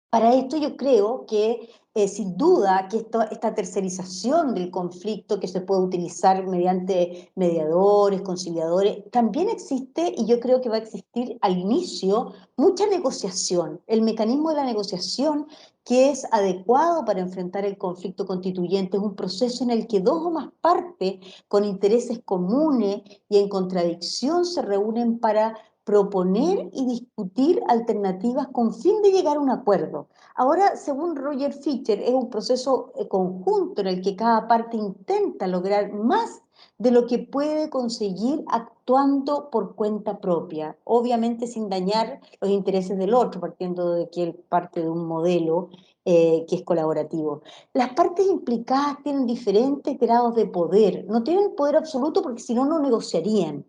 Para esto yo creo que sin duda que esta tercerización del conflicto que se puede utilizar mediante mediadores, conciliadores, también existe y yo creo que va a existir al inicio mucha negociación. El mecanismo de la negociación que es adecuado para enfrentar el conflicto constituyente es un proceso en el que dos o más partes con intereses comunes y en contradicción se reúnen para proponer y discutir alternativas con fin de llegar a un acuerdo. Ahora, según Roger Fischer, es un proceso conjunto en el que cada parte intenta lograr más de lo que puede conseguir actuando por cuenta propia, obviamente sin dañar los intereses del otro, partiendo de que él parte de un modelo que es colaborativo. Las partes implicadas tienen diferentes grados de poder, no tienen poder absoluto porque si no, no negociarían.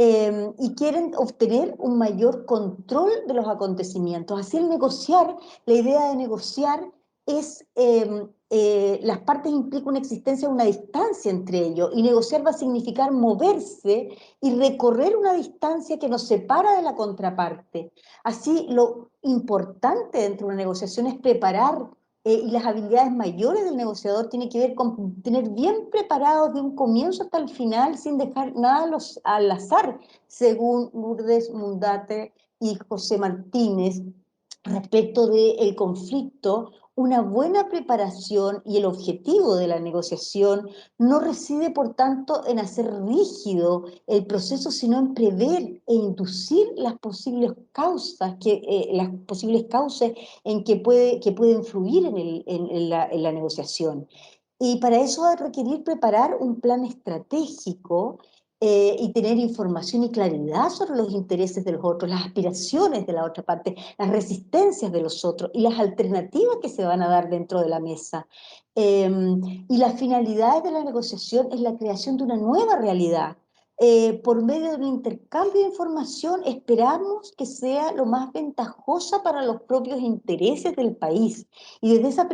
Y quieren obtener un mayor control de los acontecimientos. Así el negociar, la idea de negociar es, las partes implican una existencia de una distancia entre ellos, y negociar va a significar moverse y recorrer una distancia que nos separa de la contraparte. Así, lo importante dentro de una negociación es preparar y las habilidades mayores del negociador tienen que ver con tener bien preparados de un comienzo hasta el final, sin dejar nada al azar, según Lourdes Mundate y José Martínez, respecto del conflicto. Una buena preparación y el objetivo de la negociación no reside, por tanto, en hacer rígido el proceso, sino en prever e inducir las posibles causas, las posibles causas en que puede influir en la negociación. Y para eso va a requerir preparar un plan estratégico y tener información y claridad sobre los intereses de los otros, las aspiraciones de la otra parte, las resistencias de los otros y las alternativas que se van a dar dentro de la mesa. Y las finalidades de la negociación es la creación de una nueva realidad. Por medio de un intercambio de información esperamos que sea lo más ventajosa para los propios intereses del país. Y desde esa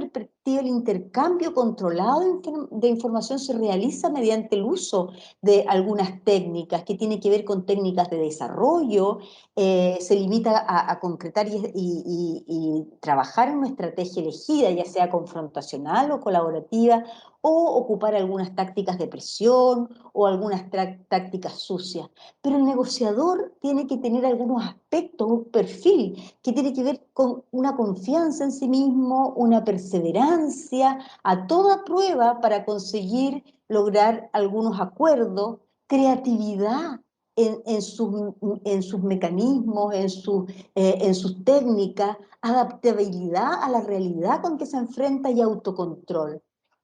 perspectiva, el intercambio controlado de información se realiza mediante el uso de algunas técnicas que tienen que ver con técnicas de desarrollo, se limita a concretar y trabajar en una estrategia elegida, ya sea confrontacional o colaborativa, o ocupar algunas tácticas de presión o algunas tácticas sucias. Pero el negociador tiene que tener algunos aspectos, un perfil que tiene que ver con una confianza en sí mismo, una perseverancia a toda prueba para conseguir lograr algunos acuerdos, creatividad en sus mecanismos, en sus técnicas, adaptabilidad a la realidad con que se enfrenta y autocontrol.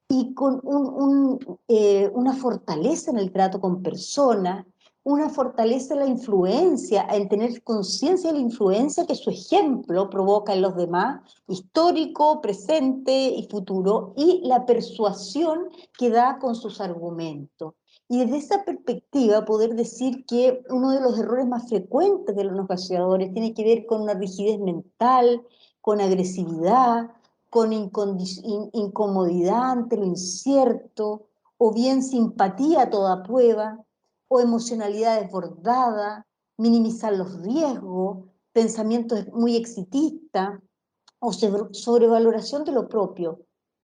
Y con una fortaleza en el trato con personas, una fortaleza en la influencia, en tener conciencia de la influencia que su ejemplo provoca en los demás, histórico, presente y futuro, y la persuasión que da con sus argumentos. Y desde esa perspectiva poder decir que uno de los errores más frecuentes de los negociadores tiene que ver con una rigidez mental, con agresividad, con incomodidad ante lo incierto, o bien simpatía a toda prueba, o emocionalidad desbordada, minimizar los riesgos, pensamientos muy exitistas, o sobrevaloración de lo propio.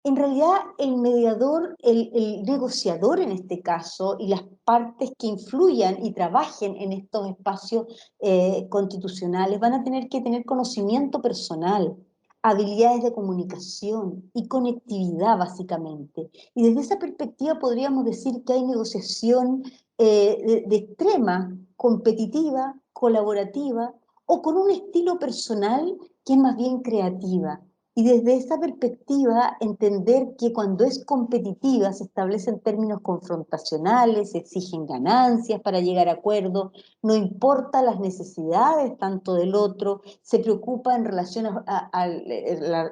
En realidad, el mediador, el negociador en este caso, y las partes que influyan y trabajen en estos espacios constitucionales van a tener que tener conocimiento personal, habilidades de comunicación y conectividad, básicamente. Y desde esa perspectiva podríamos decir que hay negociación de extrema, competitiva, colaborativa, o con un estilo personal que es más bien creativa. Y desde esa perspectiva, entender que cuando es competitiva se establecen términos confrontacionales, se exigen ganancias para llegar a acuerdos, no importa las necesidades tanto del otro, se preocupa en relación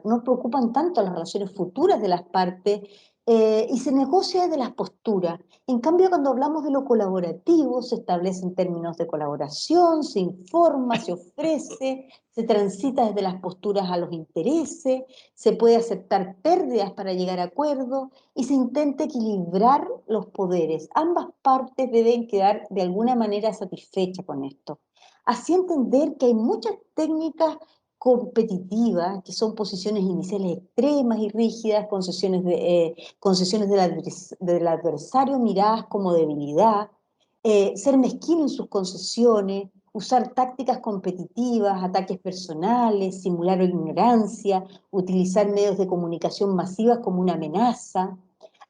no preocupan tanto las relaciones futuras de las partes, y se negocia desde las posturas. En cambio, cuando hablamos de lo colaborativo, se establecen términos de colaboración, se informa, se ofrece, se transita desde las posturas a los intereses, se puede aceptar pérdidas para llegar a acuerdos y se intenta equilibrar los poderes. Ambas partes deben quedar de alguna manera satisfechas con esto. Así entender que hay muchas técnicas competitivas, que son posiciones iniciales extremas y rígidas, concesiones del adversario miradas como debilidad, ser mezquino en sus concesiones, usar tácticas competitivas, ataques personales, simular ignorancia, utilizar medios de comunicación masivas como una amenaza.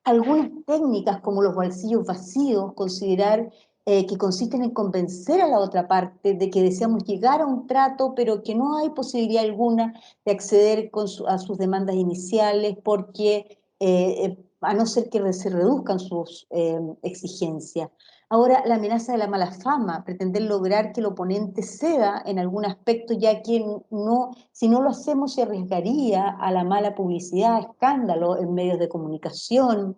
Algunas técnicas como los bolsillos vacíos, considerar que consisten en convencer a la otra parte de que deseamos llegar a un trato, pero que no hay posibilidad alguna de acceder a sus demandas iniciales porque a no ser que se reduzcan sus exigencias. Ahora, la amenaza de la mala fama, pretender lograr que el oponente ceda en algún aspecto, ya que no, si no lo hacemos se arriesgaría a la mala publicidad, escándalo en medios de comunicación.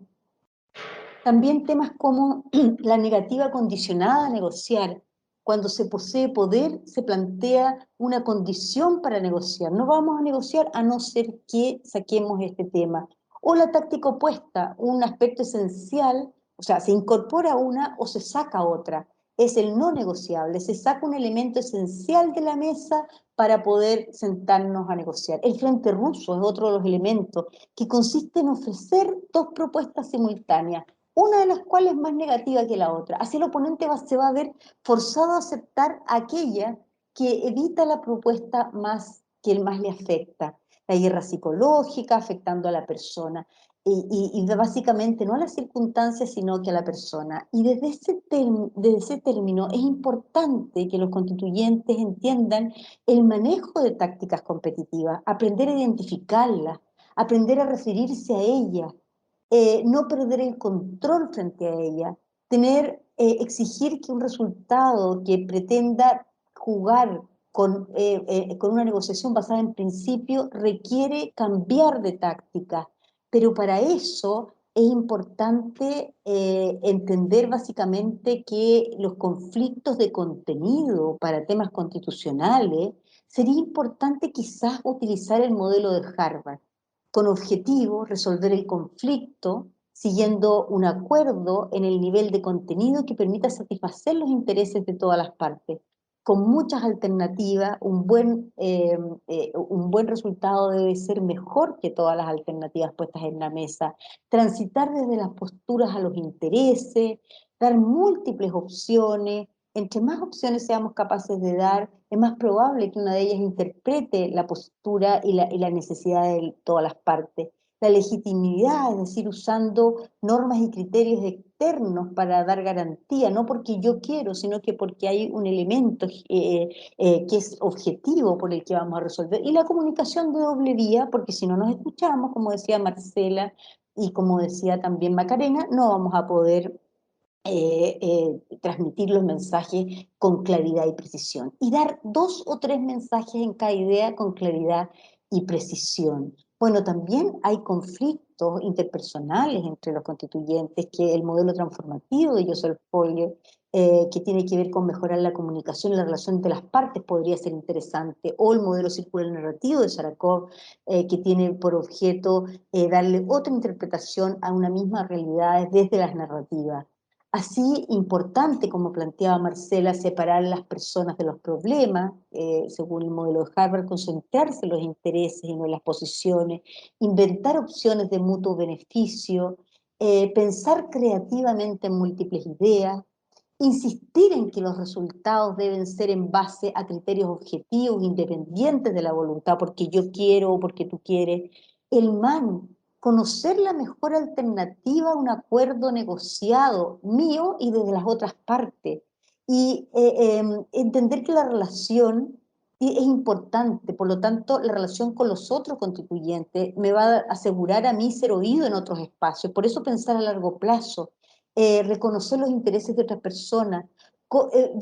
También temas como la negativa condicionada a negociar. Cuando se posee poder, se plantea una condición para negociar. No vamos a negociar a no ser que saquemos este tema. O la táctica opuesta, un aspecto esencial, o sea, se incorpora una o se saca otra. Es el no negociable, se saca un elemento esencial de la mesa para poder sentarnos a negociar. El frente ruso es otro de los elementos que consiste en ofrecer dos propuestas simultáneas, una de las cuales es más negativa que la otra. Así el oponente se va a ver forzado a aceptar aquella que evita la propuesta que más le afecta. La guerra psicológica afectando a la persona. Y básicamente no a las circunstancias, sino que a la persona. Y desde ese término es importante que los constituyentes entiendan el manejo de tácticas competitivas, aprender a identificarlas, aprender a referirse a ellas, no perder el control frente a ella, exigir que un resultado que pretenda jugar con una negociación basada en principio requiere cambiar de táctica, pero para eso es importante entender básicamente que los conflictos de contenido para temas constitucionales sería importante quizás utilizar el modelo de Harvard. con objetivo, resolver el conflicto, siguiendo un acuerdo en el nivel de contenido que permita satisfacer los intereses de todas las partes. Con muchas alternativas, un buen resultado debe ser mejor que todas las alternativas puestas en la mesa. Transitar desde las posturas a los intereses, dar múltiples opciones. Entre más opciones seamos capaces de dar, es más probable que una de ellas interprete la postura y la necesidad de todas las partes. La legitimidad, es decir, usando normas y criterios externos para dar garantía, no porque yo quiero, sino que porque hay un elemento que es objetivo por el que vamos a resolver. Y la comunicación de doble vía, porque si no nos escuchamos, como decía Marcela y como decía también Macarena, no vamos a poder transmitir los mensajes con claridad y precisión. Y dar 2 o 3 mensajes en cada idea con claridad y precisión. Bueno, también hay conflictos interpersonales entre los constituyentes, que el modelo transformativo de Joseph Foyer, que tiene que ver con mejorar la comunicación y la relación entre las partes, podría ser interesante, o el modelo circular narrativo de Sarakov, que tiene por objeto darle otra interpretación a una misma realidad desde las narrativas. Así, importante, como planteaba Marcela, separar las personas de los problemas, según el modelo de Harvard, concentrarse en los intereses y no en las posiciones, inventar opciones de mutuo beneficio, pensar creativamente en múltiples ideas, insistir en que los resultados deben ser en base a criterios objetivos, independientes de la voluntad, porque yo quiero o porque tú quieres. El MAN, conocer la mejor alternativa a un acuerdo negociado mío y desde las otras partes. Y entender que la relación es importante, por lo tanto, la relación con los otros constituyentes me va a asegurar a mí ser oído en otros espacios. Por eso pensar a largo plazo, reconocer los intereses de otras personas,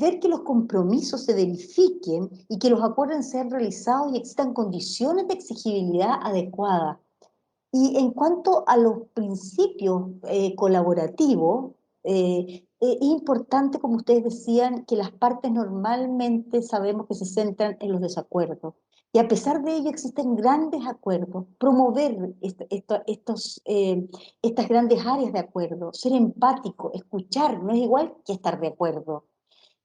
ver que los compromisos se verifiquen y que los acuerdos sean realizados y existan condiciones de exigibilidad adecuadas. Y en cuanto a los principios colaborativos, es importante, como ustedes decían, que las partes normalmente sabemos que se centran en los desacuerdos. Y a pesar de ello existen grandes acuerdos. Promover estas grandes áreas de acuerdo, ser empático, escuchar, no es igual que estar de acuerdo.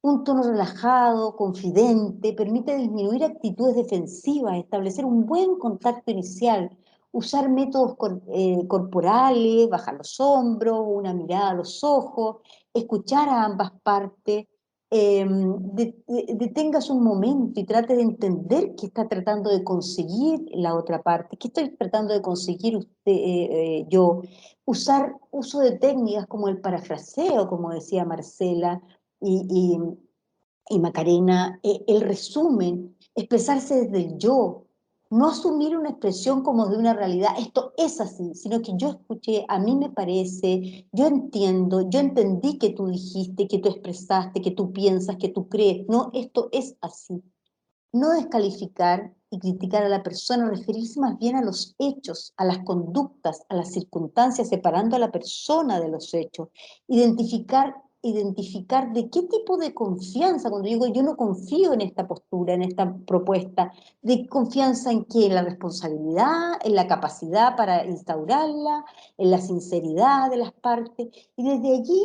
Un tono relajado, confidente, permite disminuir actitudes defensivas, establecer un buen contacto inicial, usar métodos corporales, bajar los hombros, una mirada a los ojos, escuchar a ambas partes, detengas un momento y trate de entender qué está tratando de conseguir la otra parte, qué estoy tratando de conseguir yo. Uso de técnicas como el parafraseo, como decía Marcela, y, y, y Macarena, el resumen, expresarse desde el yo, no asumir una expresión como de una realidad, esto es así, sino que yo escuché, a mí me parece, yo entiendo, yo entendí que tú dijiste, que tú expresaste, que tú piensas, que tú crees, no, esto es así. No descalificar y criticar a la persona, referirse más bien a los hechos, a las conductas, a las circunstancias, separando a la persona de los hechos. Identificar de qué tipo de confianza, cuando digo yo no confío en esta postura, en esta propuesta, de confianza en qué, en la responsabilidad, en la capacidad para instaurarla, en la sinceridad de las partes, y desde allí,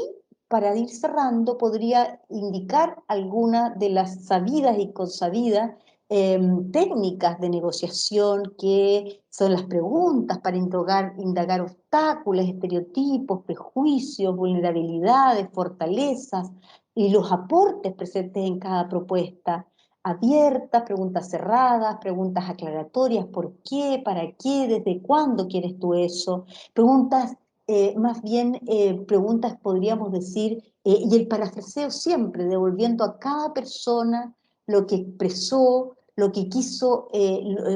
para ir cerrando, podría indicar algunas de las sabidas y consabidas técnicas de negociación, que son las preguntas para indagar obstáculos, estereotipos, prejuicios, vulnerabilidades, fortalezas y los aportes presentes en cada propuesta. Abiertas, preguntas cerradas, preguntas aclaratorias, ¿por qué? ¿Para qué? ¿Desde cuándo quieres tú eso? Preguntas, más bien preguntas podríamos decir, y el parafraseo siempre, devolviendo a cada persona lo que expresó, lo que quiso,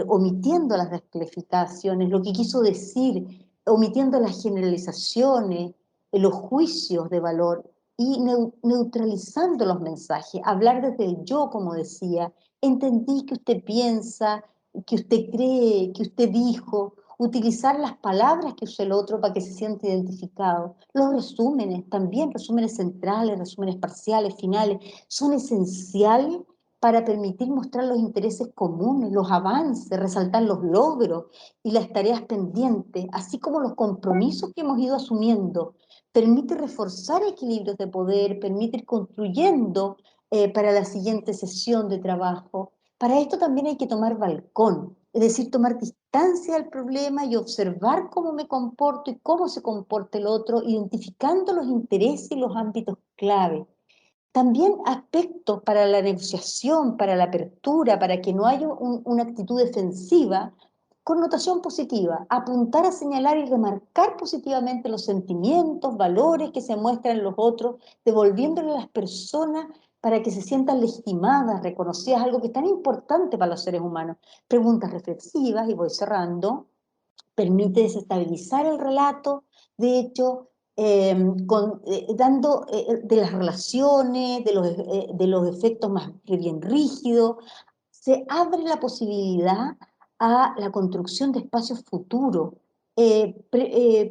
omitiendo las descalificaciones, lo que quiso decir, omitiendo las generalizaciones, los juicios de valor y neutralizando los mensajes, hablar desde el yo, como decía, entendí que usted piensa, que usted cree, que usted dijo, utilizar las palabras que usa el otro para que se sienta identificado. Los resúmenes, también resúmenes centrales, resúmenes parciales, finales, son esenciales para permitir mostrar los intereses comunes, los avances, resaltar los logros y las tareas pendientes, así como los compromisos que hemos ido asumiendo. Permite reforzar equilibrios de poder, permite ir construyendo para la siguiente sesión de trabajo. Para esto también hay que tomar balcón, es decir, tomar distancia del problema y observar cómo me comporto y cómo se comporta el otro, identificando los intereses y los ámbitos clave. También aspectos para la negociación, para la apertura, para que no haya una actitud defensiva, connotación positiva, apuntar a señalar y remarcar positivamente los sentimientos, valores que se muestran en los otros, devolviéndole a las personas para que se sientan legitimadas, reconocidas, algo que es tan importante para los seres humanos. Preguntas reflexivas, y voy cerrando, permite desestabilizar el relato, de hecho, dando de las relaciones, de los efectos más bien rígidos, se abre la posibilidad a la construcción de espacios futuros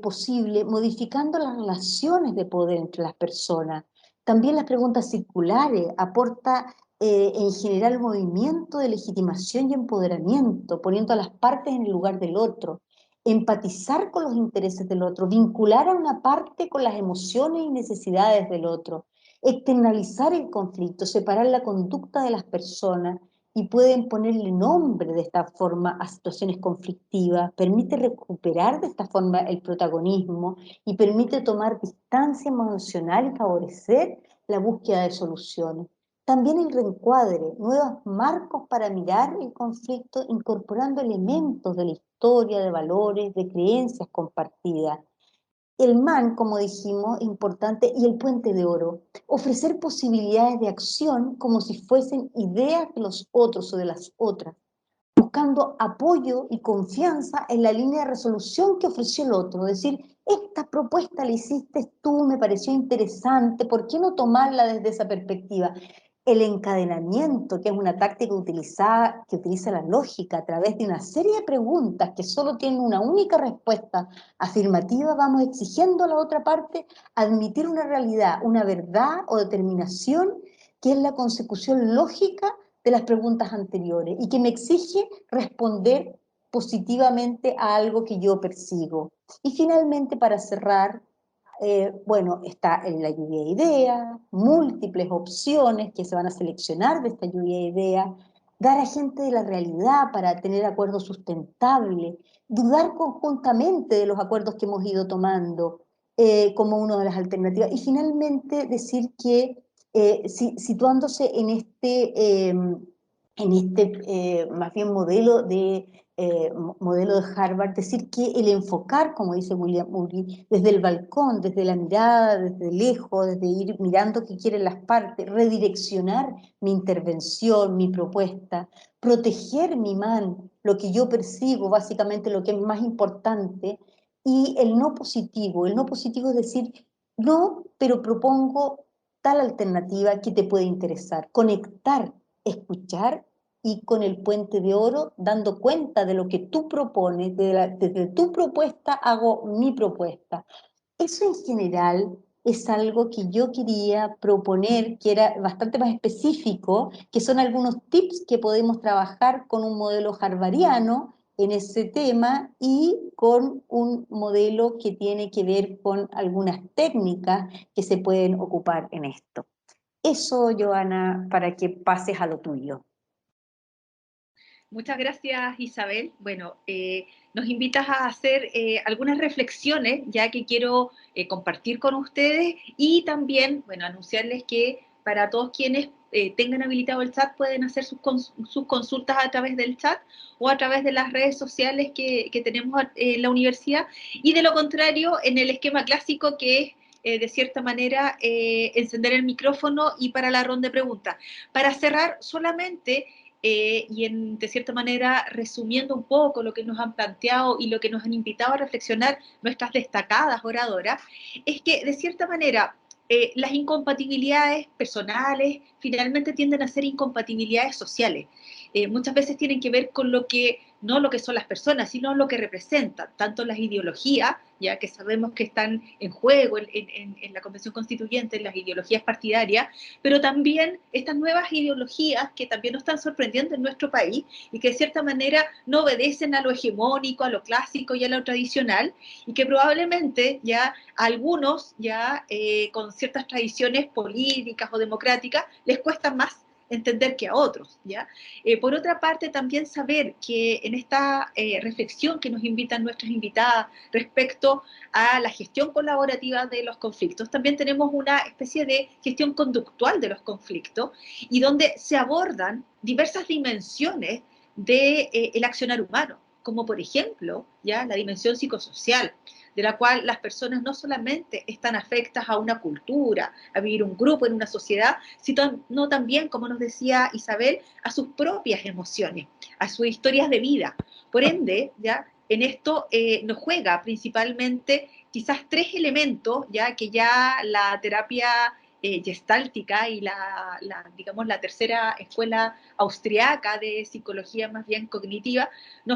posible, modificando las relaciones de poder entre las personas. También las preguntas circulares aporta en general movimiento de legitimación y empoderamiento, poniendo a las partes en el lugar del otro, empatizar con los intereses del otro, vincular a una parte con las emociones y necesidades del otro, externalizar el conflicto, separar la conducta de las personas y pueden ponerle nombre de esta forma a situaciones conflictivas, permite recuperar de esta forma el protagonismo y permite tomar distancia emocional y favorecer la búsqueda de soluciones. También el reencuadre, nuevos marcos para mirar el conflicto, incorporando elementos de la historia, de valores, de creencias compartidas. El MAN, como dijimos, importante, y el puente de oro. Ofrecer posibilidades de acción como si fuesen ideas de los otros o de las otras, buscando apoyo y confianza en la línea de resolución que ofreció el otro. Es decir, esta propuesta la hiciste tú, me pareció interesante, ¿por qué no tomarla desde esa perspectiva? El encadenamiento, que es una táctica utilizada, que utiliza la lógica a través de una serie de preguntas que solo tienen una única respuesta afirmativa, vamos exigiendo a la otra parte admitir una realidad, una verdad o determinación que es la consecución lógica de las preguntas anteriores y que me exige responder positivamente a algo que yo persigo. Y finalmente, para cerrar, bueno, está en la lluvia de ideas, múltiples opciones que se van a seleccionar de esta lluvia de ideas, dar a gente de la realidad para tener acuerdos sustentables, dudar conjuntamente de los acuerdos que hemos ido tomando como una de las alternativas. Y finalmente decir que situándose en este más bien modelo de Harvard, decir que el enfocar, como dice William Ury, desde el balcón, desde la mirada, desde lejos, desde ir mirando qué quieren las partes, redireccionar mi intervención, mi propuesta, proteger mi man, lo que yo percibo, básicamente lo que es más importante, y el no positivo es decir, no, pero propongo tal alternativa que te puede interesar, conectar, escuchar y con el puente de oro, dando cuenta de lo que tú propones, desde tu propuesta hago mi propuesta. Eso en general es algo que yo quería proponer, que era bastante más específico, que son algunos tips que podemos trabajar con un modelo harvariano en ese tema y con un modelo que tiene que ver con algunas técnicas que se pueden ocupar en esto. Eso, Joana, para que pases a lo tuyo. Muchas gracias, Isabel. Bueno, nos invitas a hacer algunas reflexiones, ya que quiero compartir con ustedes y también, bueno, anunciarles que para todos quienes tengan habilitado el chat pueden hacer sus consultas a través del chat o a través de las redes sociales que tenemos en la universidad, y de lo contrario, en el esquema clásico, que es de cierta manera encender el micrófono y para la ronda de preguntas. Para cerrar, solamente de cierta manera, resumiendo un poco lo que nos han planteado y lo que nos han invitado a reflexionar nuestras destacadas oradoras, es que de cierta manera las incompatibilidades personales finalmente tienden a ser incompatibilidades sociales. Muchas veces tienen que ver con lo que no lo que son las personas, sino lo que representan, tanto las ideologías, ya que sabemos que están en juego en la Convención Constituyente, en las ideologías partidarias, pero también estas nuevas ideologías que también nos están sorprendiendo en nuestro país y que de cierta manera no obedecen a lo hegemónico, a lo clásico y a lo tradicional, y que probablemente ya a algunos ya con ciertas tradiciones políticas o democráticas les cuesta más entender que a otros, ¿ya? Por otra parte, también saber que en esta reflexión que nos invitan nuestras invitadas respecto a la gestión colaborativa de los conflictos, también tenemos una especie de gestión conductual de los conflictos y donde se abordan diversas dimensiones del accionar humano, como por ejemplo, ya la dimensión psicosocial, de la cual las personas no solamente están afectas a una cultura, a vivir un grupo en una sociedad, sino también, como nos decía Isabel, a sus propias emociones, a sus historias de vida. Por ende, ya en esto nos juega principalmente quizás tres elementos, ya que ya la terapia gestáltica y digamos, la tercera escuela austriaca de psicología más bien cognitiva,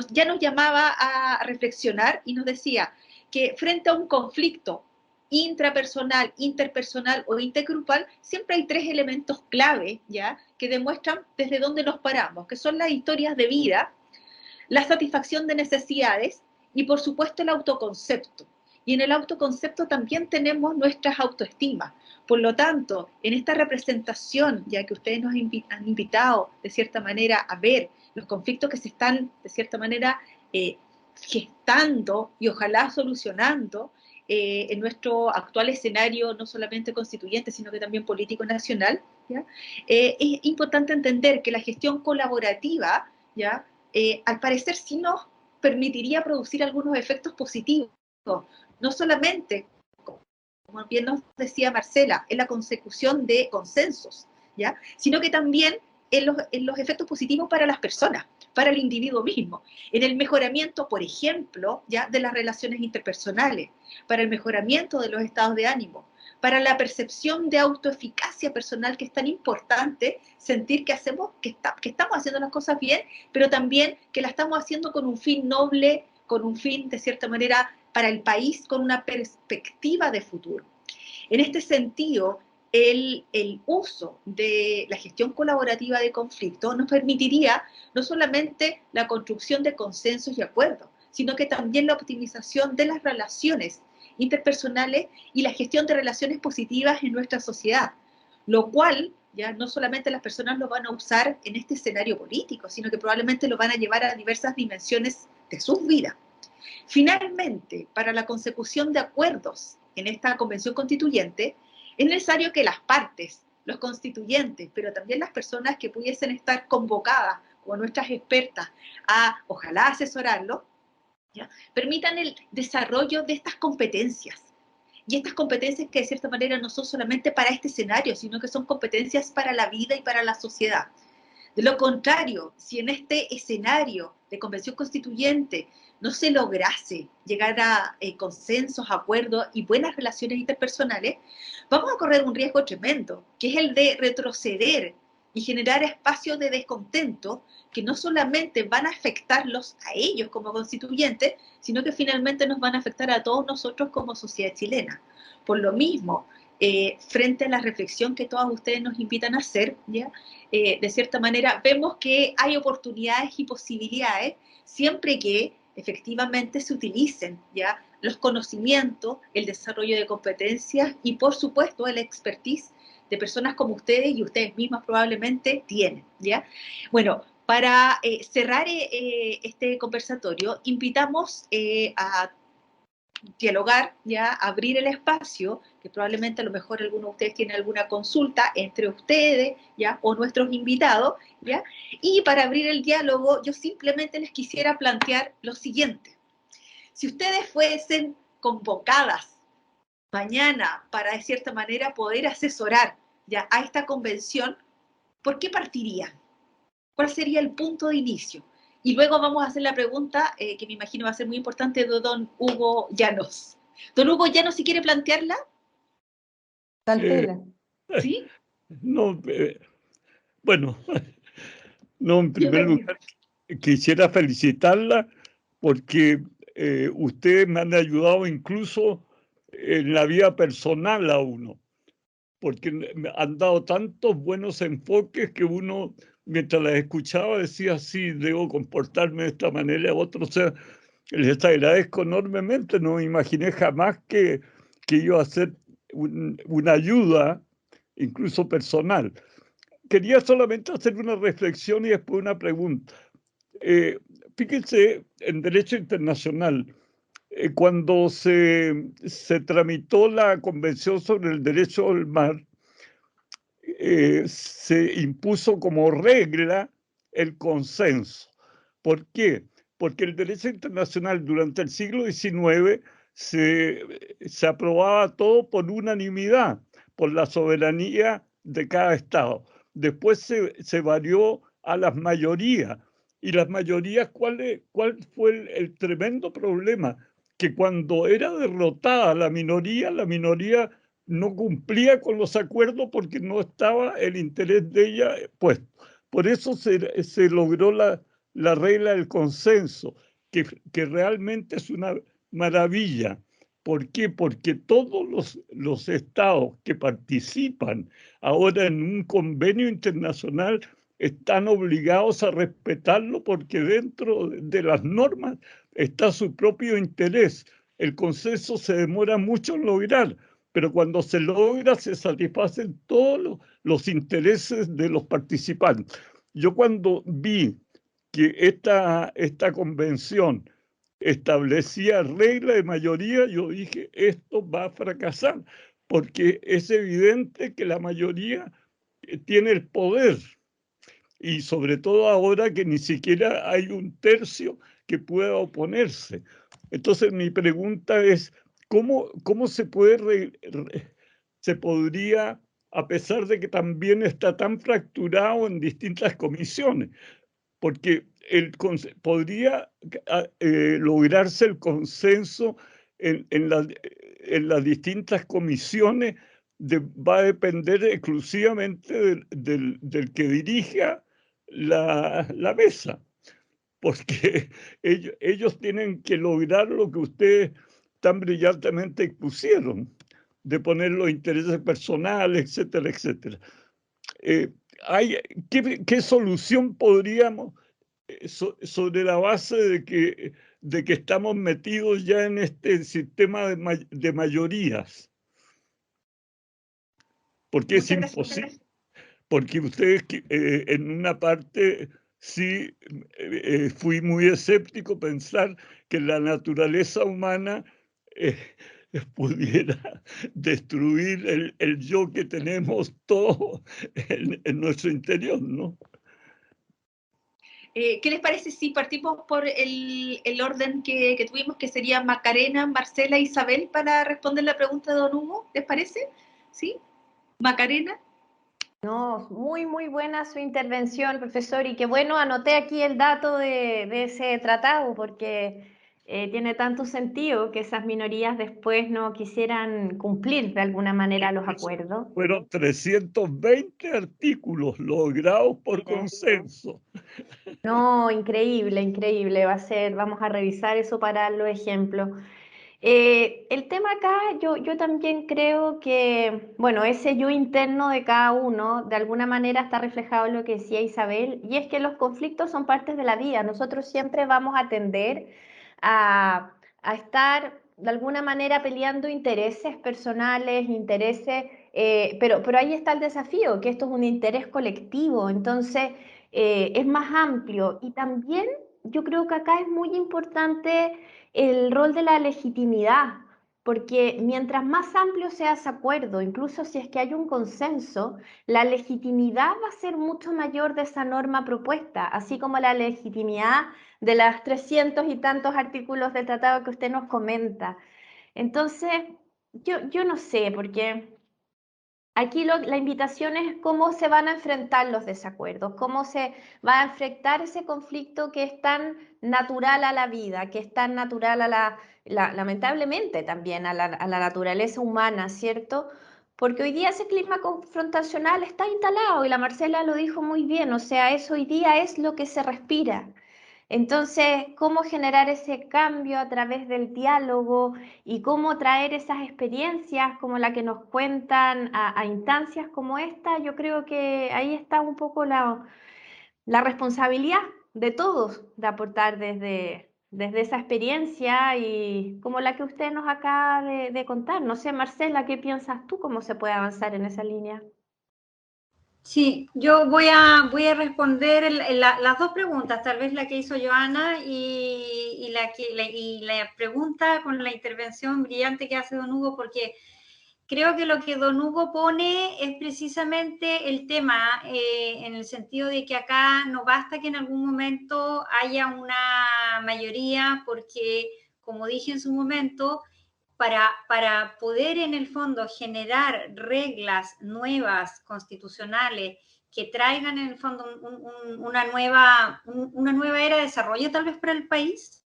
ya nos llamaba a reflexionar y nos decía que frente a un conflicto intrapersonal, interpersonal o intergrupal, siempre hay tres elementos clave, ¿ya?, que demuestran desde dónde nos paramos, que son las historias de vida, la satisfacción de necesidades y, por supuesto, el autoconcepto. Y en el autoconcepto también tenemos nuestras autoestimas. Por lo tanto, en esta representación, ya que ustedes nos han invitado, de cierta manera, a ver los conflictos que se están, de cierta manera, gestando y ojalá solucionando en nuestro actual escenario, no solamente constituyente, sino que también político nacional, ¿ya? Es importante entender que la gestión colaborativa, ¿ya?, al parecer sí nos permitiría producir algunos efectos positivos, no solamente, como bien nos decía Marcela, en la consecución de consensos, ¿ya?, sino que también en los efectos positivos para las personas, para el individuo mismo, en el mejoramiento, por ejemplo, ya de las relaciones interpersonales, para el mejoramiento de los estados de ánimo, para la percepción de autoeficacia personal, que es tan importante sentir que estamos haciendo las cosas bien, pero también que la estamos haciendo con un fin noble, con un fin, de cierta manera, para el país, con una perspectiva de futuro. En este sentido, el uso de la gestión colaborativa de conflictos nos permitiría no solamente la construcción de consensos y acuerdos, sino que también la optimización de las relaciones interpersonales y la gestión de relaciones positivas en nuestra sociedad, lo cual ya no solamente las personas lo van a usar en este escenario político, sino que probablemente lo van a llevar a diversas dimensiones de sus vidas. Finalmente, para la consecución de acuerdos en esta convención constituyente, es necesario que las partes, los constituyentes, pero también las personas que pudiesen estar convocadas como nuestras expertas a, ojalá, asesorarlo, ¿ya?, permitan el desarrollo de estas competencias. Y estas competencias que de cierta manera no son solamente para este escenario, sino que son competencias para la vida y para la sociedad. De lo contrario, si en este escenario de convención constituyente no se lograse llegar a consensos, acuerdos y buenas relaciones interpersonales, vamos a correr un riesgo tremendo, que es el de retroceder y generar espacios de descontento que no solamente van a afectarlos a ellos como constituyentes, sino que finalmente nos van a afectar a todos nosotros como sociedad chilena. Por lo mismo, frente a la reflexión que todas ustedes nos invitan a hacer, ¿ya?, de cierta manera vemos que hay oportunidades y posibilidades siempre que efectivamente se utilicen, ¿ya?, los conocimientos, el desarrollo de competencias y, por supuesto, el expertise de personas como ustedes y ustedes mismas probablemente tienen, ¿ya? Bueno, para cerrar este conversatorio, invitamos a dialogar, ya, abrir el espacio, que probablemente a lo mejor algunos de ustedes tienen alguna consulta entre ustedes, ya, o nuestros invitados, ya, y para abrir el diálogo yo simplemente les quisiera plantear lo siguiente: si ustedes fuesen convocadas mañana para, de cierta manera, poder asesorar, ya, a esta convención, ¿por qué partirían? ¿Cuál sería el punto de inicio? Y luego vamos a hacer la pregunta, que me imagino va a ser muy importante, de don Hugo Llanos. Don Hugo Llanos, si quiere plantearla. Saltela. ¿Sí? No, bueno, no, en primer Bienvenido. lugar, quisiera felicitarla porque ustedes me han ayudado incluso en la vida personal a uno, porque me han dado tantos buenos enfoques que uno, mientras las escuchaba, decía, sí, debo comportarme de esta manera, otro, o sea, les agradezco enormemente, no me imaginé jamás que iba a ser una ayuda, incluso personal. Quería solamente hacer una reflexión y después una pregunta. Fíjense, en derecho internacional, cuando se tramitó la Convención sobre el Derecho del Mar, se impuso como regla el consenso. ¿Por qué? Porque el derecho internacional durante el siglo XIX se aprobaba todo por unanimidad, por la soberanía de cada Estado. Después se varió a las mayorías. Y las mayorías, ¿cuál fue el tremendo problema? Que cuando era derrotada la minoría no cumplía con los acuerdos porque no estaba el interés de ella puesto. Por eso se logró la regla del consenso, que realmente es una maravilla. ¿Por qué? Porque todos los estados que participan ahora en un convenio internacional están obligados a respetarlo porque dentro de las normas está su propio interés. El consenso se demora mucho en lograr, pero cuando se logra se satisfacen todos los intereses de los participantes. Yo cuando vi que esta convención establecía regla de mayoría, yo dije, esto va a fracasar, porque es evidente que la mayoría tiene el poder, y sobre todo ahora que ni siquiera hay un tercio que pueda oponerse. Entonces mi pregunta es, ¿cómo se podría, a pesar de que también está tan fracturado en distintas comisiones, porque podría lograrse el consenso en las distintas comisiones, va a depender exclusivamente del que dirija la mesa, porque ellos tienen que lograr lo que ustedes tan brillantemente expusieron, de poner los intereses personales, etcétera, etcétera. ¿Qué solución podríamos, sobre la base de que estamos metidos ya en este sistema de mayorías? Porque es imposible. Porque ustedes, en una parte, sí, fui muy escéptico pensar que la naturaleza humana pudiera destruir el yo que tenemos todo en nuestro interior, ¿no? ¿Qué les parece si partimos por el orden que tuvimos, que sería Macarena, Marcela, Isabel, para responder la pregunta de don Hugo? ¿Les parece? ¿Sí? Macarena. No, muy, muy buena su intervención, profesor, y qué bueno, anoté aquí el dato de ese tratado, porque tiene tanto sentido que esas minorías después no quisieran cumplir de alguna manera los acuerdos. Fueron 320 artículos logrados por consenso. No, increíble, increíble, vamos a revisar eso para los ejemplos. El tema acá, yo también creo que, bueno, ese yo interno de cada uno, de alguna manera está reflejado en lo que decía Isabel, y es que los conflictos son partes de la vida. Nosotros siempre vamos a tender a estar, de alguna manera, peleando intereses personales, intereses, pero ahí está el desafío, que esto es un interés colectivo, entonces es más amplio. Y también yo creo que acá es muy importante el rol de la legitimidad, porque mientras más amplio sea ese acuerdo, incluso si es que hay un consenso, la legitimidad va a ser mucho mayor de esa norma propuesta, así como la legitimidad de los 300 y tantos artículos del tratado que usted nos comenta. Entonces, yo no sé, porque aquí la invitación es cómo se van a enfrentar los desacuerdos, cómo se va a enfrentar ese conflicto que es tan natural a la vida, que es tan natural lamentablemente también a la naturaleza humana, ¿cierto? Porque hoy día ese clima confrontacional está instalado y la Marcela lo dijo muy bien, o sea, eso hoy día es lo que se respira. Entonces, ¿cómo generar ese cambio a través del diálogo y cómo traer esas experiencias como la que nos cuentan a instancias como esta? Yo creo que ahí está un poco la responsabilidad de todos de aportar desde esa experiencia y como la que usted nos acaba de contar. No sé, Marcela, ¿qué piensas tú? ¿Cómo se puede avanzar en esa línea? Sí, yo voy a responder las dos preguntas, tal vez la que hizo Joana y la pregunta con la intervención brillante que hace don Hugo, porque creo que lo que don Hugo pone es precisamente el tema, en el sentido de que acá no basta que en algún momento haya una mayoría, porque, como dije en su momento, para poder en el fondo generar reglas nuevas, constitucionales, que traigan en el fondo una nueva era de desarrollo tal vez para el país,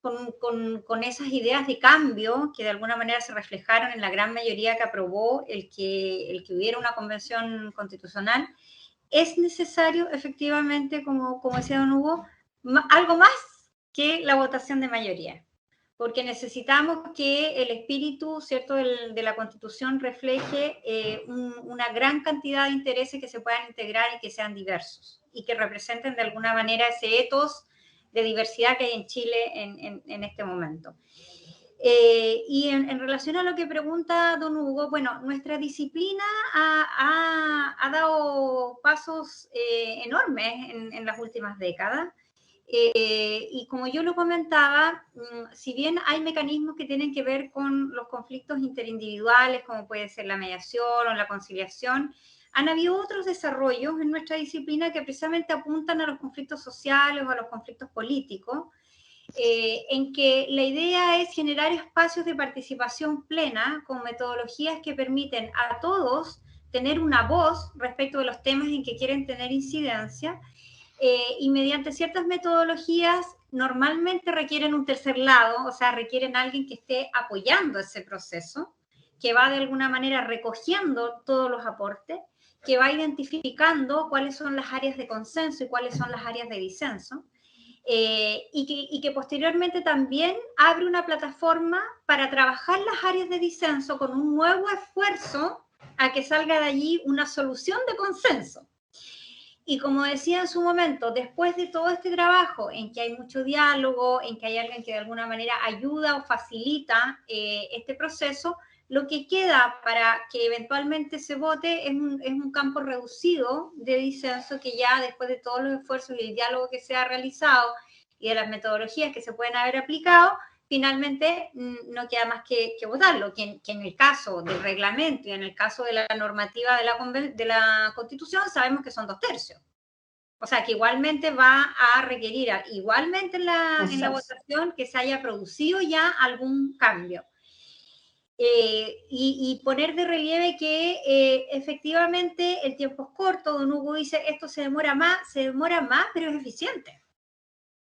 con esas ideas de cambio que de alguna manera se reflejaron en la gran mayoría que aprobó el que hubiera una convención constitucional, es necesario efectivamente, como decía don Hugo, algo más que la votación de mayoría, porque necesitamos que el espíritu, ¿cierto?, de la Constitución refleje una gran cantidad de intereses que se puedan integrar y que sean diversos y que representen de alguna manera ese ethos de diversidad que hay en Chile en este momento. Y en relación a lo que pregunta don Hugo, bueno, nuestra disciplina ha dado pasos enormes en las últimas décadas. Y como yo lo comentaba, si bien hay mecanismos que tienen que ver con los conflictos interindividuales, como puede ser la mediación o la conciliación, han habido otros desarrollos en nuestra disciplina que precisamente apuntan a los conflictos sociales o a los conflictos políticos, en que la idea es generar espacios de participación plena con metodologías que permiten a todos tener una voz respecto de los temas en que quieren tener incidencia, y mediante ciertas metodologías normalmente requieren un tercer lado, o sea, requieren a alguien que esté apoyando ese proceso, que va de alguna manera recogiendo todos los aportes, que va identificando cuáles son las áreas de consenso y cuáles son las áreas de disenso, y que posteriormente también abre una plataforma para trabajar las áreas de disenso con un nuevo esfuerzo a que salga de allí una solución de consenso. Y como decía en su momento, después de todo este trabajo en que hay mucho diálogo, en que hay alguien que de alguna manera ayuda o facilita este proceso, lo que queda para que eventualmente se vote es un campo reducido de disenso que ya después de todos los esfuerzos y el diálogo que se ha realizado y de las metodologías que se pueden haber aplicado, finalmente no queda más que votarlo, que en el caso del reglamento y en el caso de la normativa de la Constitución sabemos que son 2/3. O sea, que igualmente va a requerir, igualmente en la votación, que se haya producido ya algún cambio. Y poner de relieve que efectivamente el tiempo es corto. Don Hugo dice, esto se demora más, pero es eficiente.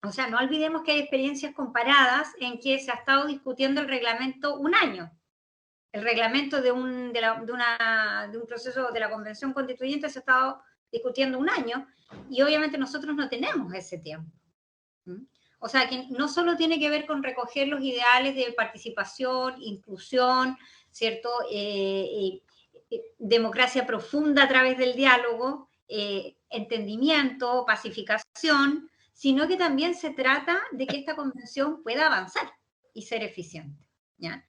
O sea, no olvidemos que hay experiencias comparadas en que se ha estado discutiendo el reglamento un año. El reglamento de un proceso de la Convención Constituyente se ha estado discutiendo un año y obviamente nosotros no tenemos ese tiempo. O sea, que no solo tiene que ver con recoger los ideales de participación, inclusión, ¿cierto? Democracia profunda a través del diálogo, entendimiento, pacificación, sino que también se trata de que esta convención pueda avanzar y ser eficiente, ¿ya?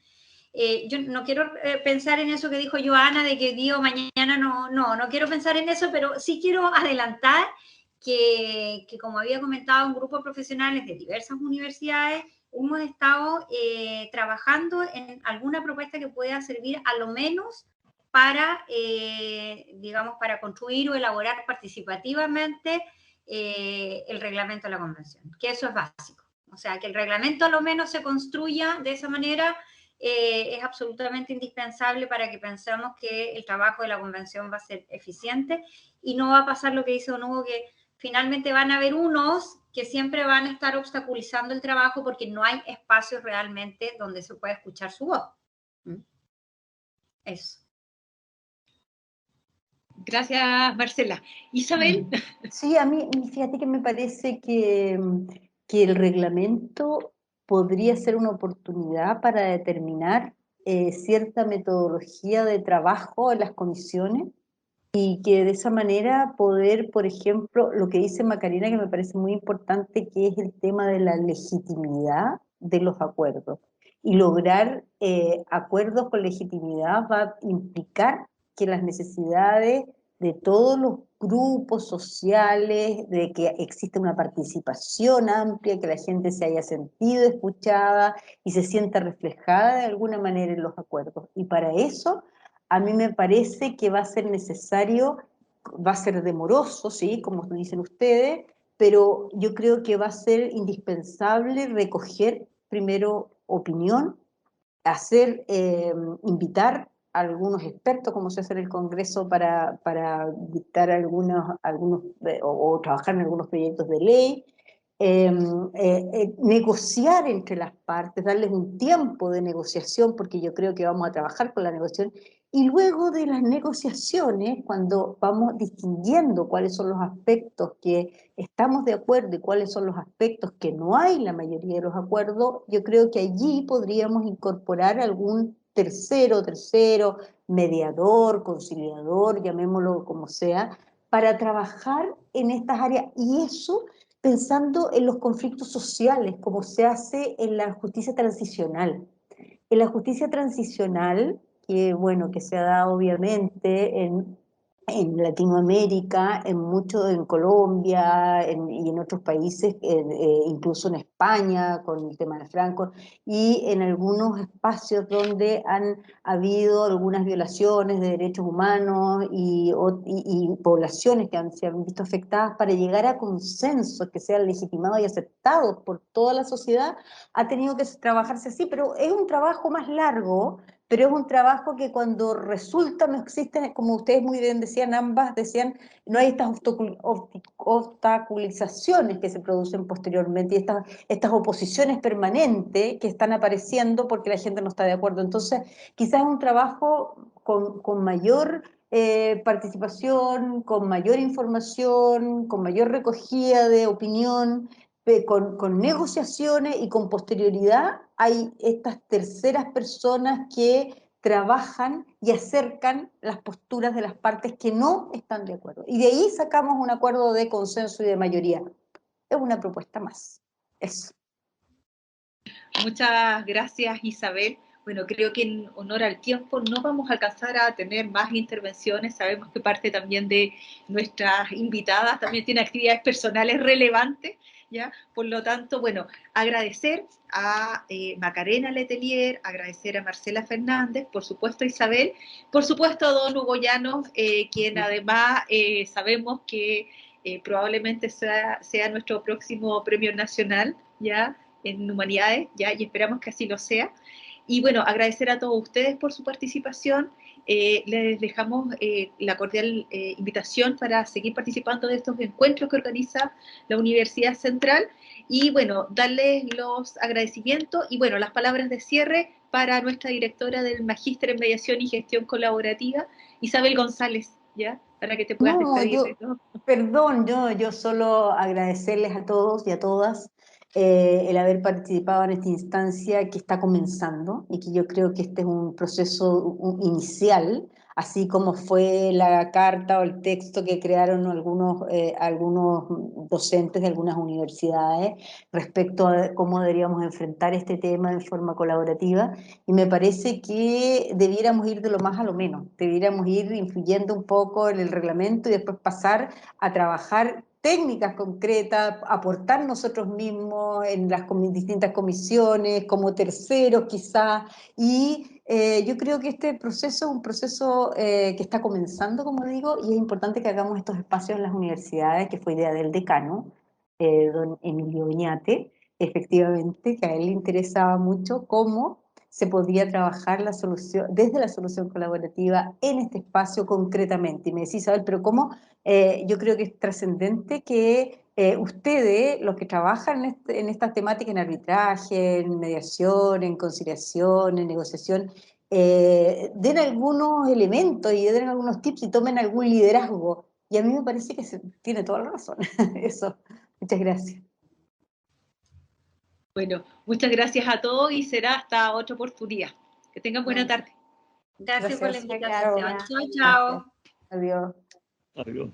Yo no quiero pensar en eso que dijo Joana, de que día o mañana no quiero pensar en eso, pero sí quiero adelantar que como había comentado un grupo de profesionales de diversas universidades, hemos estado trabajando en alguna propuesta que pueda servir a lo menos para, digamos, para construir o elaborar participativamente el reglamento de la convención, que eso es básico. O sea, que el reglamento a lo menos se construya de esa manera es absolutamente indispensable para que pensemos que el trabajo de la convención va a ser eficiente y no va a pasar lo que dice don Hugo, que finalmente van a haber unos que siempre van a estar obstaculizando el trabajo porque no hay espacios realmente donde se pueda escuchar su voz. Eso. Gracias, Marcela. Isabel. Sí, a mí, fíjate que me parece que que el reglamento podría ser una oportunidad para determinar cierta metodología de trabajo en las comisiones y que de esa manera poder, por ejemplo, lo que dice Macarena, que me parece muy importante, que es el tema de la legitimidad de los acuerdos. Y lograr acuerdos con legitimidad va a implicar que las necesidades de todos los grupos sociales, de que exista una participación amplia, que la gente se haya sentido escuchada y se sienta reflejada de alguna manera en los acuerdos. Y para eso a mí me parece que va a ser necesario, va a ser demoroso, ¿sí? Como dicen ustedes, pero yo creo que va a ser indispensable recoger primero opinión, invitar a algunos expertos, como se hace en el Congreso, para dictar o trabajar en algunos proyectos de ley, negociar entre las partes, darles un tiempo de negociación, porque yo creo que vamos a trabajar con la negociación, y luego de las negociaciones, cuando vamos distinguiendo cuáles son los aspectos que estamos de acuerdo y cuáles son los aspectos que no hay en la mayoría de los acuerdos, yo creo que allí podríamos incorporar algún tercero, mediador, conciliador, llamémoslo como sea, para trabajar en estas áreas, y eso pensando en los conflictos sociales, como se hace en la justicia transicional. En la justicia transicional, que bueno, que se ha dado obviamente en Latinoamérica, en Colombia y en otros países, incluso en España con el tema de Franco, y en algunos espacios donde han habido algunas violaciones de derechos humanos y poblaciones que se han visto afectadas, para llegar a consensos que sean legitimados y aceptados por toda la sociedad, ha tenido que trabajarse así, pero es un trabajo más largo, pero es un trabajo que cuando resulta no existen, como ustedes muy bien decían, ambas decían, no hay estas obstaculizaciones que se producen posteriormente y estas oposiciones permanentes que están apareciendo porque la gente no está de acuerdo. Entonces, quizás es un trabajo con mayor participación, con mayor información, con mayor recogida de opinión, con negociaciones, y con posterioridad hay estas terceras personas que trabajan y acercan las posturas de las partes que no están de acuerdo. Y de ahí sacamos un acuerdo de consenso y de mayoría. Es una propuesta más. Eso. Muchas gracias, Isabel. Bueno, creo que en honor al tiempo no vamos a alcanzar a tener más intervenciones. Sabemos que parte también de nuestras invitadas también tiene actividades personales relevantes, ¿ya? Por lo tanto, bueno, agradecer a Macarena Letelier, agradecer a Marcela Fernández, por supuesto a Isabel, por supuesto a don Hugo Llanos, quien además sabemos que probablemente sea nuestro próximo premio nacional, ¿ya? En Humanidades, ¿ya? Y esperamos que así lo sea. Y bueno, agradecer a todos ustedes por su participación. Les dejamos la cordial invitación para seguir participando de estos encuentros que organiza la Universidad Central. Y bueno, darles los agradecimientos y bueno, las palabras de cierre para nuestra directora del Magíster en Mediación y Gestión Colaborativa, Isabel González, ¿ya? Para que te puedas despedir. Perdón, yo solo agradecerles a todos y a todas el haber participado en esta instancia que está comenzando, y que yo creo que este es un proceso inicial, así como fue la carta o el texto que crearon algunos docentes de algunas universidades respecto a cómo deberíamos enfrentar este tema en forma colaborativa. Y me parece que debiéramos ir de lo más a lo menos, debiéramos ir influyendo un poco en el reglamento y después pasar a trabajar técnicas concretas, aportar nosotros mismos en las distintas comisiones, como terceros quizás, y yo creo que este proceso es un proceso que está comenzando, como digo, y es importante que hagamos estos espacios en las universidades, que fue idea del decano, don Emilio Oñate, efectivamente, que a él le interesaba mucho cómo se podría trabajar desde la solución colaborativa en este espacio concretamente. Y me decís, Isabel, pero ¿cómo? Yo creo que es trascendente que ustedes, los que trabajan en estas temáticas, en arbitraje, en mediación, en conciliación, en negociación, den algunos elementos y den algunos tips y tomen algún liderazgo. Y a mí me parece que tiene toda la razón. Eso. Muchas gracias. Bueno, muchas gracias a todos y será hasta otra oportunidad. Que tengan buena tarde. Gracias por la Gracias. invitación. Gracias. Chao, chao. Adiós. Adiós.